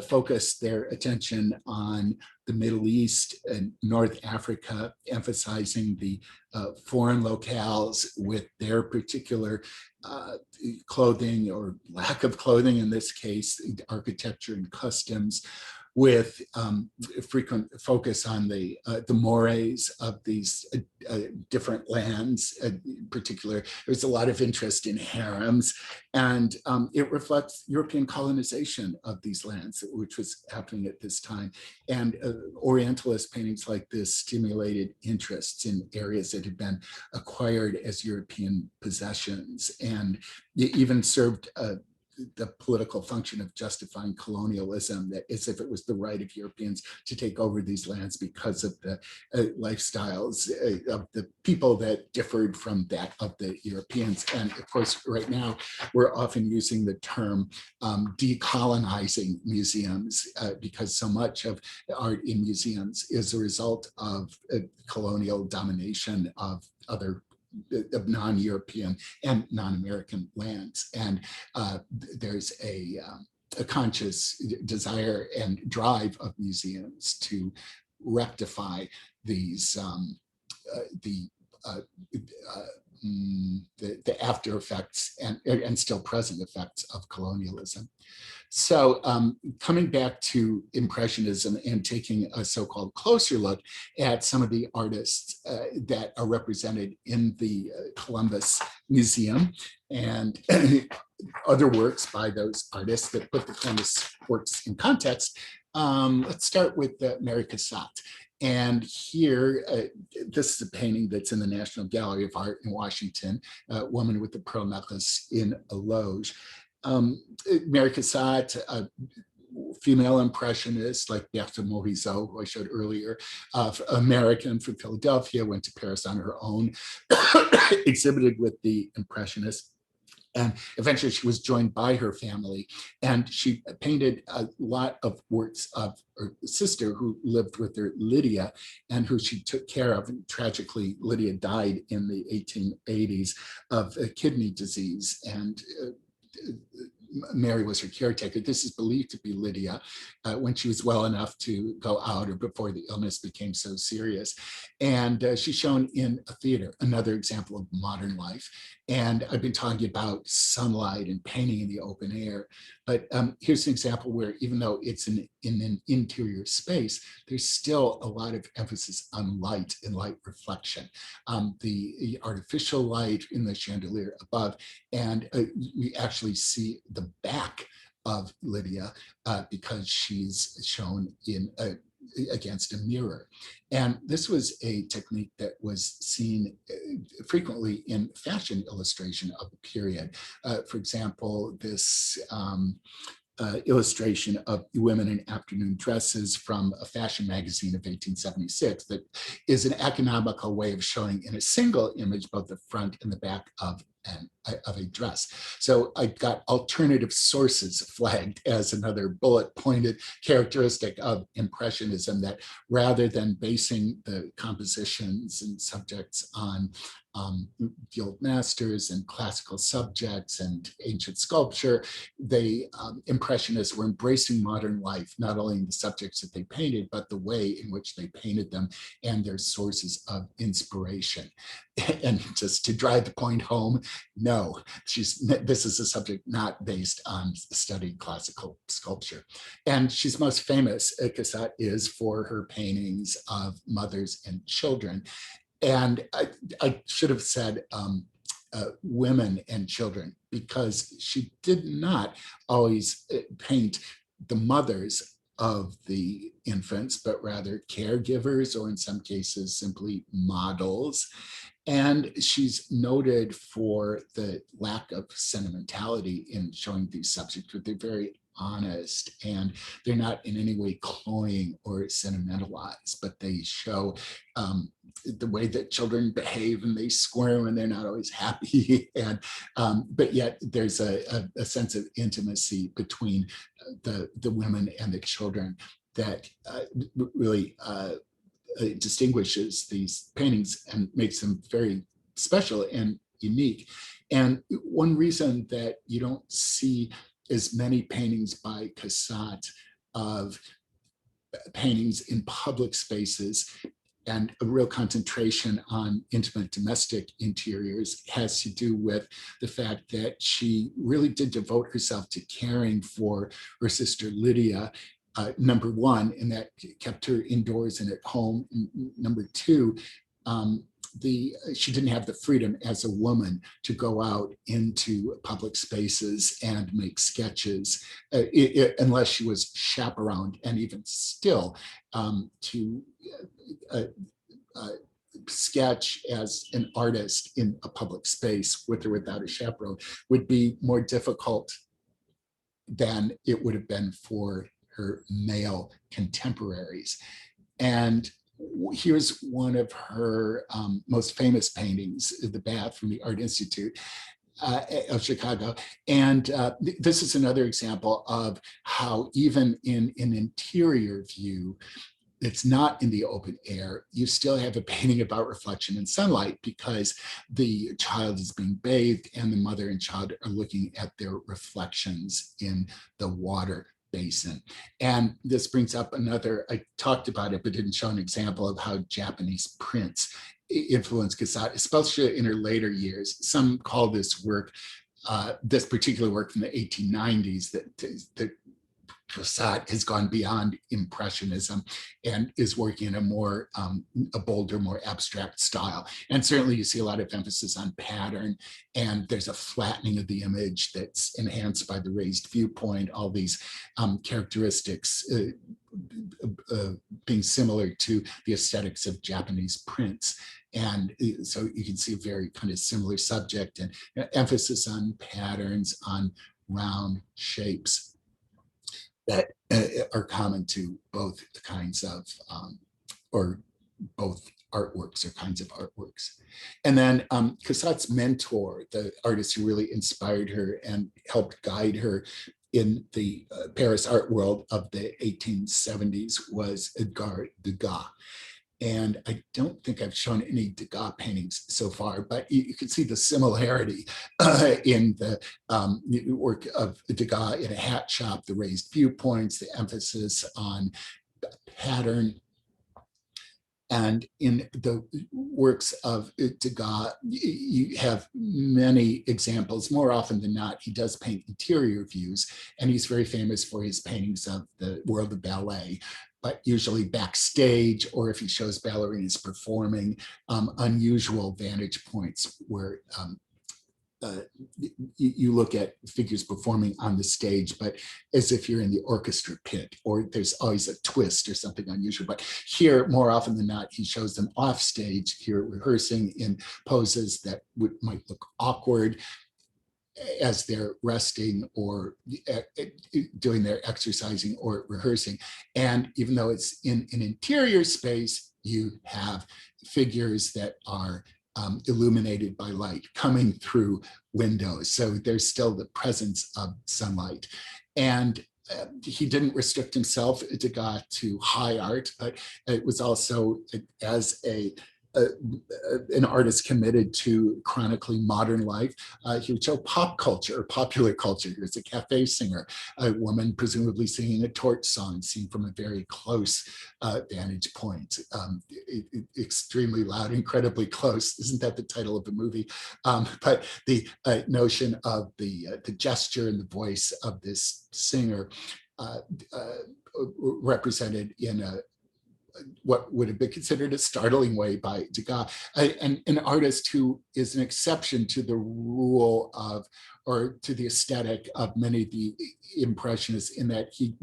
focus their attention on the Middle East and North Africa, emphasizing the foreign locales with their particular clothing or lack of clothing, in this case, architecture and customs, with frequent focus on the mores of these different lands. In particular, there's a lot of interest in harems, and it reflects European colonization of these lands, which was happening at this time. And Orientalist paintings like this stimulated interests in areas that had been acquired as European possessions, and it even served the political function of justifying colonialism, that as if it was the right of Europeans to take over these lands because of the lifestyles of the people that differed from that of the Europeans. And of course, right now, we're often using the term decolonizing museums because so much of art in museums is a result of colonial domination of other of non-European and non-American lands. And there's a conscious desire and drive of museums to rectify these the after effects and still present effects of colonialism. So coming back to Impressionism and taking a so-called closer look at some of the artists that are represented in the Columbus Museum and other works by those artists that put the Columbus works in context, let's start with Mary Cassatt. And here, this is a painting that's in the National Gallery of Art in Washington, a woman with the pearl necklace in a loge. Mary Cassatt, a female impressionist like Berthe Morisot, who I showed earlier, American from Philadelphia, went to Paris on her own, exhibited with the Impressionists. And eventually she was joined by her family, and she painted a lot of works of her sister who lived with her, Lydia, and who she took care of. And tragically, Lydia died in the 1880s of kidney disease, and Mary was her caretaker. This is believed to be Lydia when she was well enough to go out, or before the illness became so serious. And she's shown in a theater, another example of modern life. And I've been talking about sunlight and painting in the open air, but here's an example where even though it's in an interior space, there's still a lot of emphasis on light and light reflection. The artificial light in the chandelier above, and we actually see the back of Lydia because she's shown in against a mirror. And this was a technique that was seen frequently in fashion illustration of the period. For example, this illustration of women in afternoon dresses from a fashion magazine of 1876 that is an economical way of showing in a single image both the front and the back of a dress. So I got alternative sources flagged as another bullet pointed characteristic of Impressionism, that rather than basing the compositions and subjects on guild masters and classical subjects and ancient sculpture, they Impressionists were embracing modern life, not only in the subjects that they painted, but the way in which they painted them and their sources of inspiration. and just to drive the point home, no, this is a subject not based on studied classical sculpture. And she's most famous, Cassatt is, for her paintings of mothers and children. And I should have said women and children, because she did not always paint the mothers of the infants, but rather caregivers, or in some cases simply models. And she's noted for the lack of sentimentality in showing these subjects, but they're very honest, and they're not in any way cloying or sentimentalized, but they show the way that children behave, and they squirm and they're not always happy. And but yet there's a sense of intimacy between the women and the children that really distinguishes these paintings and makes them very special and unique. And one reason that you don't see as many paintings by Cassatt of paintings in public spaces and a real concentration on intimate domestic interiors has to do with the fact that she really did devote herself to caring for her sister Lydia, number one, and that kept her indoors and at home. Number two, she didn't have the freedom as a woman to go out into public spaces and make sketches unless she was chaperoned, and even still to sketch as an artist in a public space with or without a chaperone would be more difficult than it would have been for her male contemporaries. And here's one of her most famous paintings, The Bath, from the Art Institute of Chicago. And this is another example of how even in an interior view, it's not in the open air, you still have a painting about reflection and sunlight, because the child is being bathed and the mother and child are looking at their reflections in the water basin. And this brings up another, I talked about it, but didn't show an example of how Japanese prints influenced Cassatt, especially in her later years. Some call this work, this particular work from the 1890s, that Cassatt has gone beyond Impressionism and is working in a bolder, more abstract style. And certainly you see a lot of emphasis on pattern, and there's a flattening of the image that's enhanced by the raised viewpoint, all these characteristics being similar to the aesthetics of Japanese prints. And so you can see a very kind of similar subject, and emphasis on patterns, on round shapes that are common to both kinds of, or both artworks or kinds of artworks. And then Cassatt's mentor, the artist who really inspired her and helped guide her in the Paris art world of the 1870s, was Edgar De Gah. And I don't think I've shown any De Gah paintings so far, but you can see the similarity in the work of De Gah in a hat shop, the raised viewpoints, the emphasis on pattern. And in the works of De Gah, you have many examples. More often than not, he does paint interior views, and he's very famous for his paintings of the world of ballet, but usually backstage, or if he shows ballerinas performing, unusual vantage points where you look at figures performing on the stage, but as if you're in the orchestra pit, or there's always a twist or something unusual. But here, more often than not, he shows them off stage, here rehearsing in poses that might look awkward as they're resting or doing their exercising or rehearsing. And even though it's in an interior space, you have figures that are illuminated by light coming through windows. So there's still the presence of sunlight. And he didn't restrict himself, De Gah, to high art, but it was also as a an artist committed to chronicling modern life. He would show pop culture or popular culture. Here's a cafe singer, a woman presumably singing a torch song seen from a very close vantage point. Extremely loud, incredibly close. Isn't that the title of the movie? But the notion of the gesture and the voice of this singer represented in what would have been considered a startling way by De Gah, an artist who is an exception to the rule of, or to the aesthetic of many of the Impressionists, in that he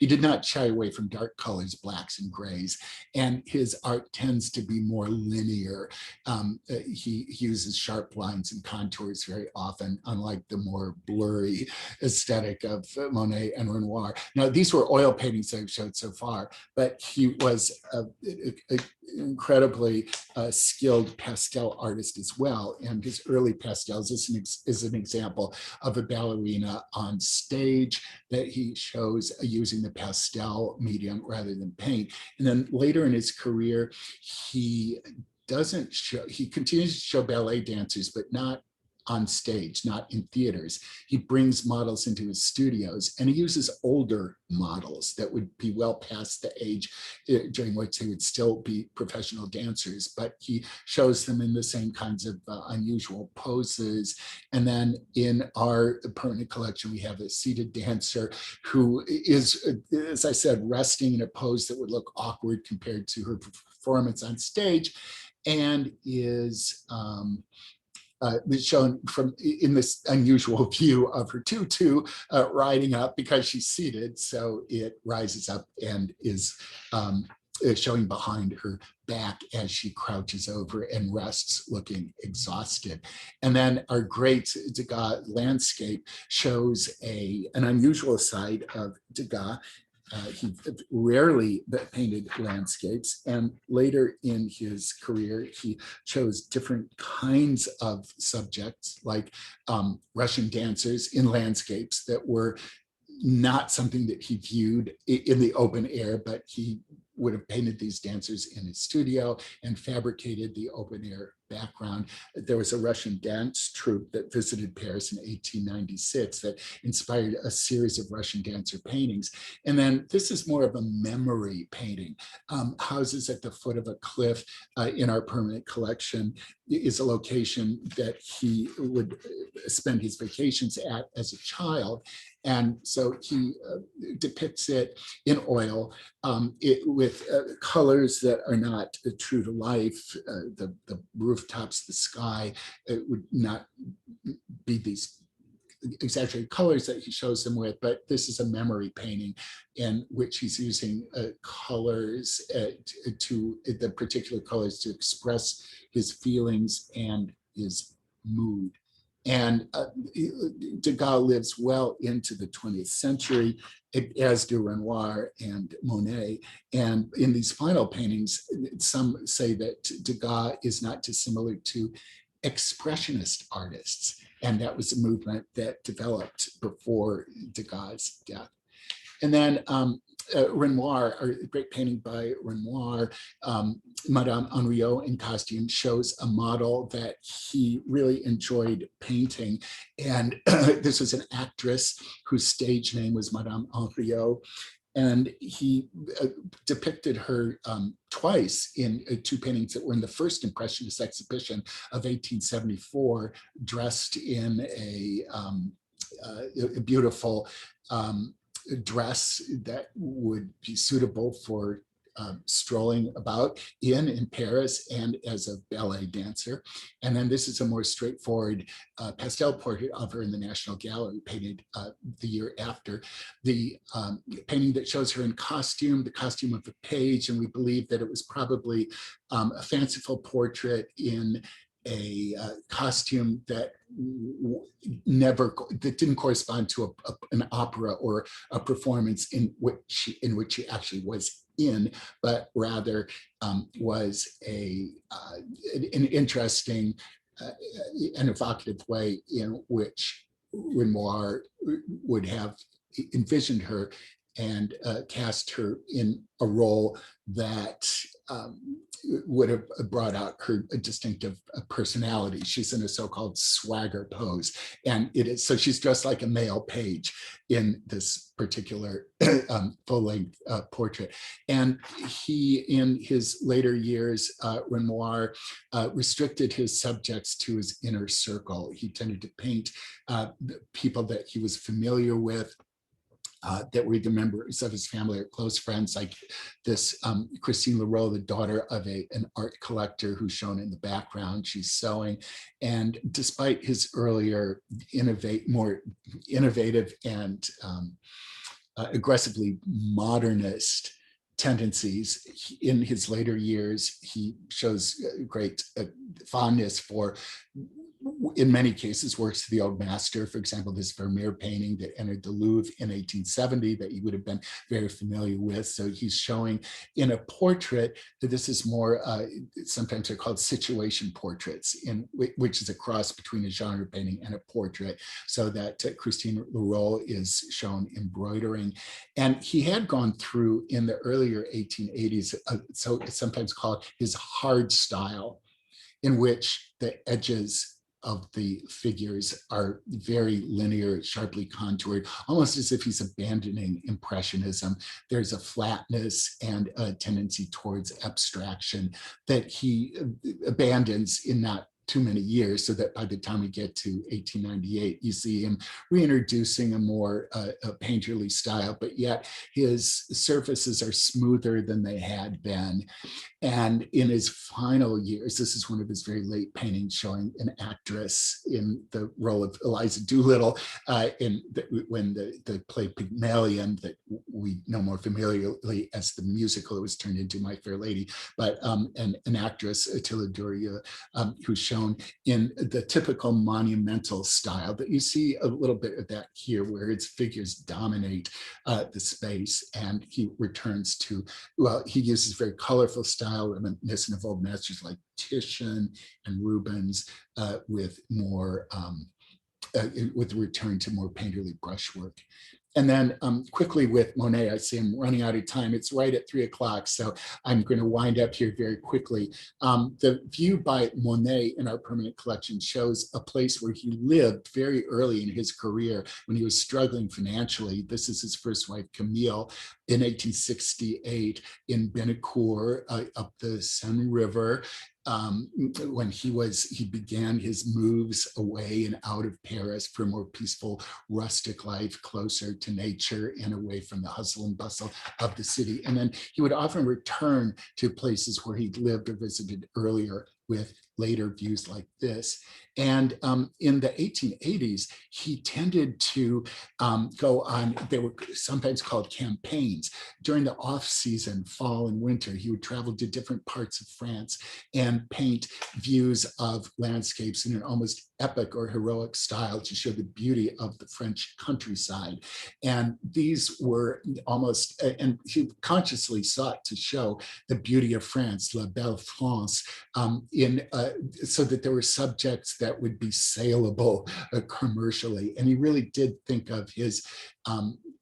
did not shy away from dark colors, blacks and grays, and his art tends to be more linear. He uses sharp lines and contours very often, unlike the more blurry aesthetic of Monet and Renoir. Now, these were oil paintings I've showed so far, but he was an incredibly skilled pastel artist as well. And his early pastels is an example of a ballerina on stage that he shows using the pastel medium rather than paint. And then later in his career, he continues to show ballet dancers, but not on stage, not in theaters. He brings models into his studios, and he uses older models that would be well past the age during which they would still be professional dancers, but he shows them in the same kinds of unusual poses. And then in our permanent collection, we have a seated dancer who is, as I said, resting in a pose that would look awkward compared to her performance on stage, and is shown from in this unusual view of her tutu riding up because she's seated, so it rises up and is showing behind her back as she crouches over and rests, looking exhausted. And then our great De Gah landscape shows an unusual side of De Gah. He rarely painted landscapes, and later in his career, he chose different kinds of subjects, like Russian dancers in landscapes that were not something that he viewed in the open air, but he would have painted these dancers in his studio and fabricated the open air background. There was a Russian dance troupe that visited Paris in 1896 that inspired a series of Russian dancer paintings. And then this is more of a memory painting. Houses at the foot of a cliff in our permanent collection is a location that he would spend his vacations at as a child. And so he depicts it in oil with colors that are not true to life. The rooftops, the sky, it would not be these exaggerated colors that he shows them with, but this is a memory painting in which he's using colors the particular colors to express his feelings and his mood. And De Gah lives well into the 20th century, as do Renoir and Monet. And in these final paintings, some say that De Gah is not dissimilar to Expressionist artists. And that was a movement that developed before De Gah's death. And then Renoir, a great painting by Renoir, Madame Henriot in costume, shows a model that he really enjoyed painting. And this was an actress whose stage name was Madame Henriot. And he depicted her twice in two paintings that were in the first Impressionist exhibition of 1874, dressed in a beautiful dress that would be suitable for strolling about in Paris and as a ballet dancer. And then this is a more straightforward pastel portrait of her in the National Gallery, painted the year after. The painting that shows her in costume, the costume of the page, and we believe that it was probably a fanciful portrait in a costume that didn't correspond to an opera or a performance in which she actually was in, but rather was an interesting and evocative way in which Renoir would have envisioned her and cast her in a role that would have brought out her distinctive personality. She's in a so-called swagger pose. And it is, so she's dressed like a male page in this particular full-length portrait. And he, in his later years, Renoir restricted his subjects to his inner circle. He tended to paint people that he was familiar with, that were the members of his family or close friends, like this Christine Laro, the daughter of an art collector who's shown in the background. She's sewing. And despite his earlier more innovative and aggressively modernist tendencies, in his later years, he shows great fondness for, in many cases, works of the old master. For example, this Vermeer painting that entered the Louvre in 1870 that he would have been very familiar with. So he's showing in a portrait that this is more, sometimes they're called situation portraits, which is a cross between a genre painting and a portrait. So that Christine Laro is shown embroidering. And he had gone through in the earlier 1880s, so it's sometimes called his hard style, in which the edges of the figures are very linear, sharply contoured, almost as if he's abandoning Impressionism. There's a flatness and a tendency towards abstraction that he abandons in not too many years, so that by the time we get to 1898, you see him reintroducing a more painterly style, but yet his surfaces are smoother than they had been. And in his final years, this is one of his very late paintings showing an actress in the role of Eliza Doolittle when the play Pygmalion, that we know more familiarly as the musical, it was turned into My Fair Lady, but an actress, Attila Doria, who's shown in the typical monumental style. That you see a little bit of that here, where its figures dominate the space, and he returns to, well, he uses very colorful style reminiscent of old masters like Titian and Rubens, with more with return to more painterly brushwork. And then quickly with Monet, I see I'm running out of time. It's right at 3 o'clock, so I'm going to wind up here very quickly. The view by Monet in our permanent collection shows a place where he lived very early in his career when he was struggling financially. This is his first wife, Camille, in 1868 in Benecourt, up the Seine River. When he began his moves away and out of Paris for a more peaceful rustic life, closer to nature and away from the hustle and bustle of the city. And then he would often return to places where he'd lived or visited earlier with later views like this. And in the 1880s, he tended to go on, they were sometimes called campaigns. During the off-season, fall and winter, he would travel to different parts of France and paint views of landscapes in an almost epic or heroic style to show the beauty of the French countryside. And these were almost, and he consciously sought to show the beauty of France, La Belle France, so that there were subjects that would be saleable commercially. And he really did think of his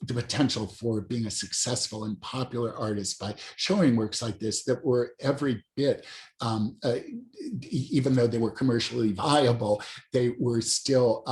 the potential for being a successful and popular artist by showing works like this that were every bit, even though they were commercially viable, they were still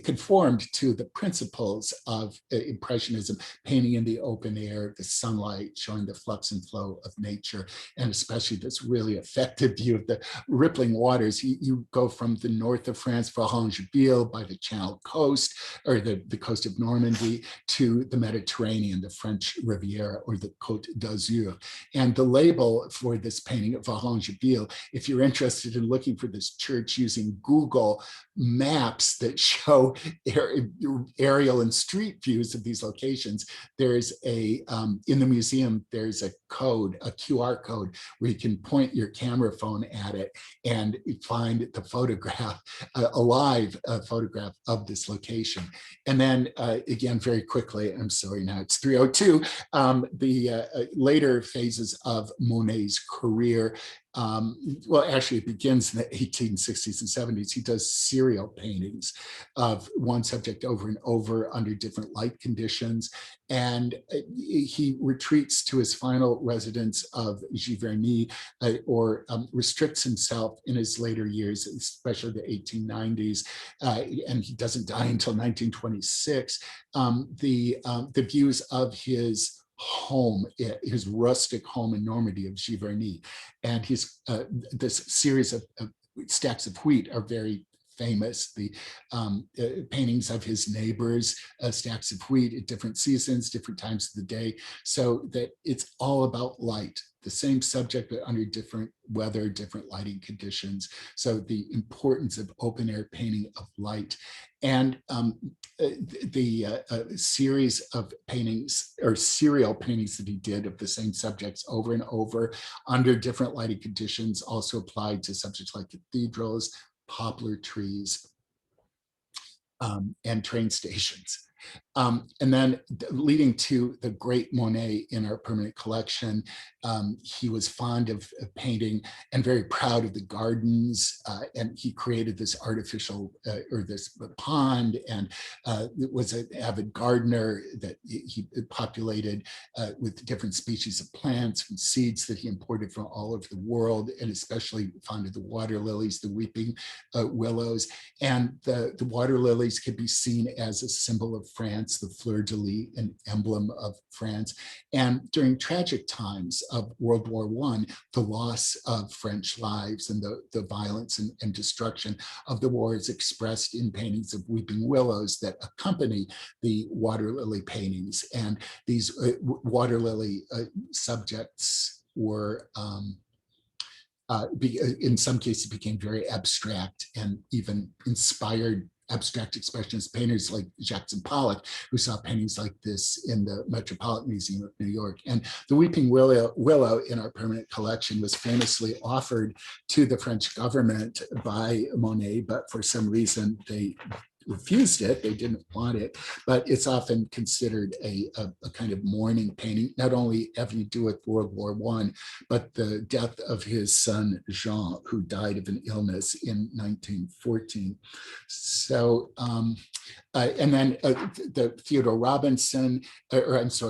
conformed to the principles of Impressionism, painting in the open air, the sunlight, showing the flux and flow of nature, and especially this really effective view of the rippling waters. You go from the north of France, Varangeville, by the Channel coast, or the coast of Normandy, to the Mediterranean, the French Riviera, or the Côte d'Azur. And the label for this painting of Varangeville, if you're interested in looking for this church using Google Maps that show aerial and street views of these locations, there's a, in the museum, there's a code, a QR code, where you can point your camera phone at it and find the photograph, a live photograph of this location. And then again, very quickly, I'm sorry, now it's 3:02, the later phases of Monet's career well, actually, it begins in the 1860s and 70s. He does serial paintings of one subject over and over under different light conditions. And he retreats to his final residence of Giverny, or restricts himself in his later years, especially the 1890s. And he doesn't die until 1926. The views of his home, his rustic home in Normandy of Giverny, and this series of stacks of wheat are very famous. The paintings of his neighbors, stacks of wheat at different seasons, different times of the day, so that it's all about light. The same subject, but under different weather, different lighting conditions. So the importance of open air painting of light. And the series of paintings or serial paintings that he did of the same subjects over and over under different lighting conditions also applied to subjects like cathedrals, poplar trees, and train stations. And then leading to the great Monet in our permanent collection, he was fond of painting and very proud of the gardens. And he created this artificial or this pond, and was an avid gardener that he populated with different species of plants and seeds that he imported from all over the world, and especially fond of the water lilies, the weeping willows. And the water lilies could be seen as a symbol of France, the fleur-de-lis, an emblem of France. And during tragic times of World War I, the loss of French lives and the violence and destruction of the war is expressed in paintings of weeping willows that accompany the water lily paintings. And these water lily subjects were in some cases became very abstract and even inspired abstract expressionist painters like Jackson Pollock, who saw paintings like this in the Metropolitan Museum of New York. And the Weeping Willow in our permanent collection was famously offered to the French government by Monet, but for some reason they refused it. They didn't want it, but it's often considered a kind of mourning painting, not only having to do with World War I, but the death of his son, Jean, who died of an illness in 1914. So, and then the Theodore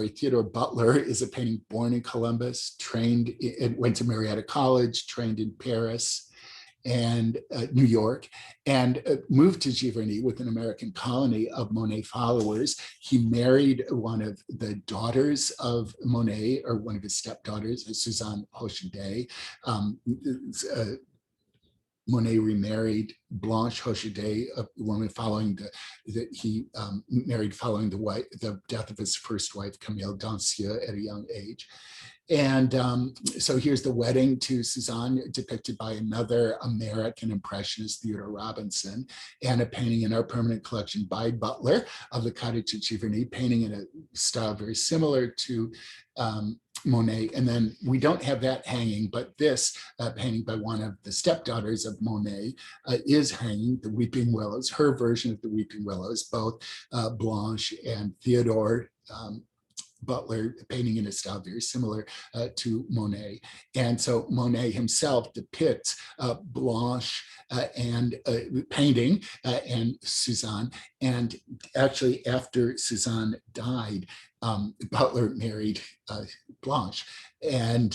Theodore Butler is a painting born in Columbus, went to Marietta College, trained in Paris and New York, and moved to Giverny with an American colony of Monet followers. He married one of the daughters of Monet, or one of his stepdaughters, Suzanne Hocheday. Monet remarried Blanche Hocheday, a woman he married following the death of his first wife, Camille Dancieux, at a young age. And so here's the wedding to Suzanne, depicted by another American Impressionist, Theodore Robinson, and a painting in our permanent collection by Butler of the cottage at Giverny, painting in a style very similar to Monet. And then we don't have that hanging, but this painting by one of the stepdaughters of Monet is hanging, the Weeping Willows, her version of the Weeping Willows, both Blanche and Theodore Butler, painting in a style very similar to Monet. And so Monet himself depicts Blanche and painting and Suzanne. And actually, after Suzanne died, Butler married Blanche. And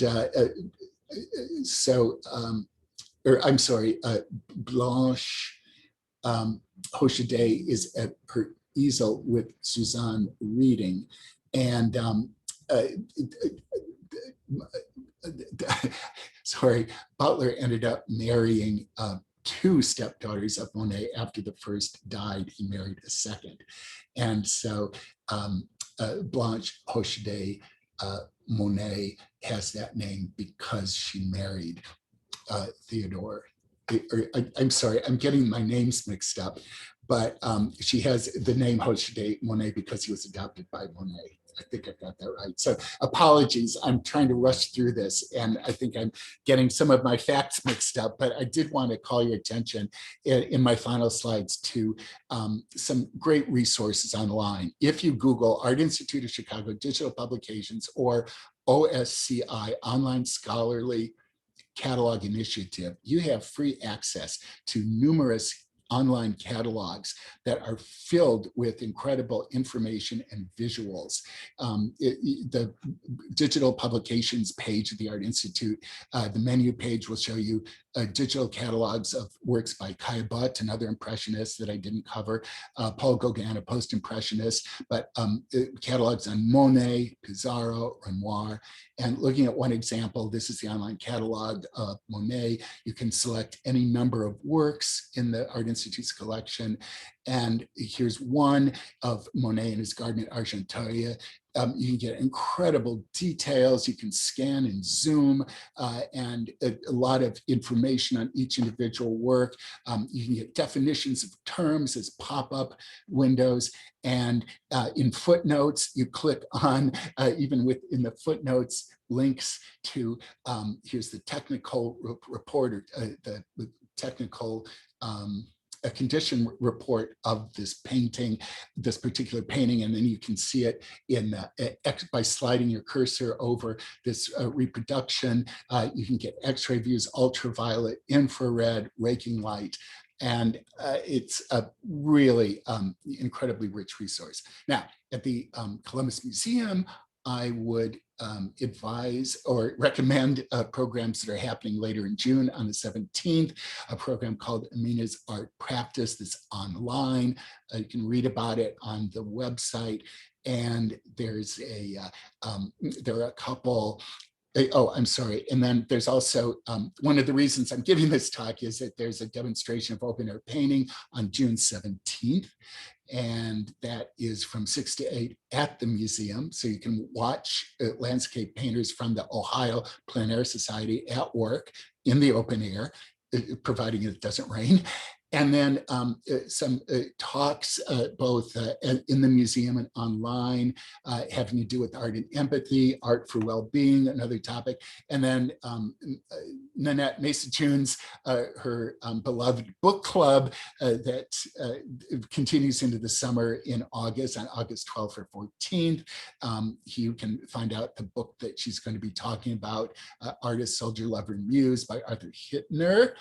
Blanche Hocheday is at her easel with Suzanne reading. And Butler ended up marrying two stepdaughters of Monet. After the first died, he married a second. And so Blanche Hocheday Monet has that name because she married Theodore. I'm sorry, I'm getting my names mixed up, but she has the name Hocheday Monet because he was adopted by Monet. I think I got that right. So apologies, I'm trying to rush through this, and I think I'm getting some of my facts mixed up, but I did want to call your attention in my final slides to some great resources online. If you Google Art Institute of Chicago Digital Publications or OSCI, Online Scholarly catalog initiative, you have free access to numerous online catalogs that are filled with incredible information and visuals. The digital publications page of the Art Institute, the menu page will show you digital catalogs of works by Cassatt, another impressionist that I didn't cover, Paul Gauguin, a post-impressionist, but catalogs on Monet, Pissarro, Renoir. And looking at one example, this is the online catalog of Monet. You can select any number of works in the Art Institute's collection. And here's one of Monet in his garden at Argenteuil. You can get incredible details. You can scan and zoom and a lot of information on each individual work. You can get definitions of terms as pop-up windows. And in footnotes, you click on, even within the footnotes, links to, here's the technical report, or the technical a condition report of this painting, this particular painting, and then you can see it in by sliding your cursor over this reproduction. You can get X-ray views, ultraviolet, infrared, raking light, and it's a really incredibly rich resource. Now, at the Columbus Museum, I would advise or recommend programs that are happening later in June on the 17th, a program called Amina's Art Practice that's online. You can read about it on the website. And there's there are a couple, oh, I'm sorry. And then there's also, one of the reasons I'm giving this talk is that there's a demonstration of open air painting on June 17th. And that is from 6 to 8 at the museum. So you can watch landscape painters from the Ohio Plein Air Society at work in the open air, providing it doesn't rain. And then some talks both in the museum and online, having to do with art and empathy, art for well-being, another topic. And then Nanette Mason-Tunes, her beloved book club that continues into the summer in August, on August 12th or 14th. You can find out the book that she's going to be talking about, Artist, Soldier, Lover, and Muse by Arthur Hittner.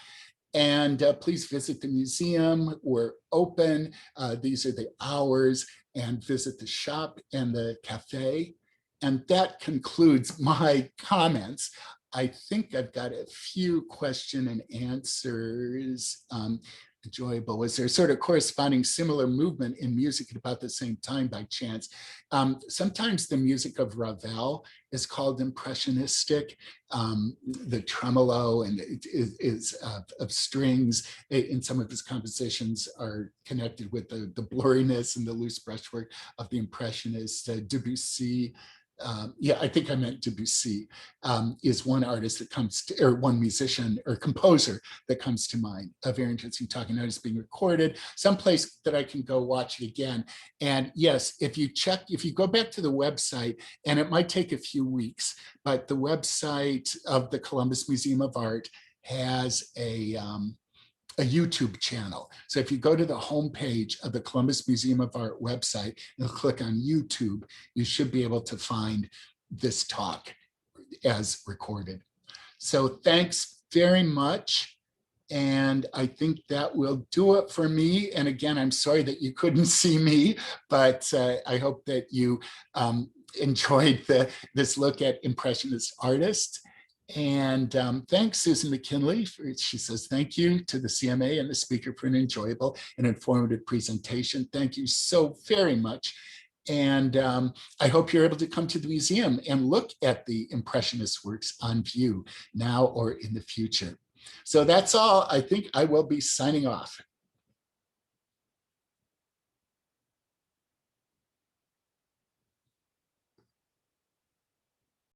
And please visit the museum. We're open. These are the hours, and visit the shop and the cafe. And that concludes my comments. I think I've got a few question and answers. Enjoyable. Was there sort of corresponding similar movement in music at about the same time by chance? Sometimes the music of Ravel is called impressionistic. The tremolo and is of strings in some of his compositions are connected with the blurriness and the loose brushwork of the impressionists. Debussy, yeah, I think I meant Debussy, is one artist that comes to, or one musician or composer that comes to mind. A very interesting talking notice being recorded, someplace that I can go watch it again. And yes, if you go back to the website, and it might take a few weeks, but the website of the Columbus Museum of Art has a YouTube channel. So if you go to the homepage of the Columbus Museum of Art website and click on YouTube, you should be able to find this talk as recorded. So thanks very much. And I think that will do it for me. And again, I'm sorry that you couldn't see me, but I hope that you enjoyed this look at Impressionist artists. And thanks, Susan McKinley. She says, thank you to the CMA and the speaker for an enjoyable and informative presentation. Thank you so very much. And I hope you're able to come to the museum and look at the Impressionist works on view now or in the future. So that's all. I think I will be signing off.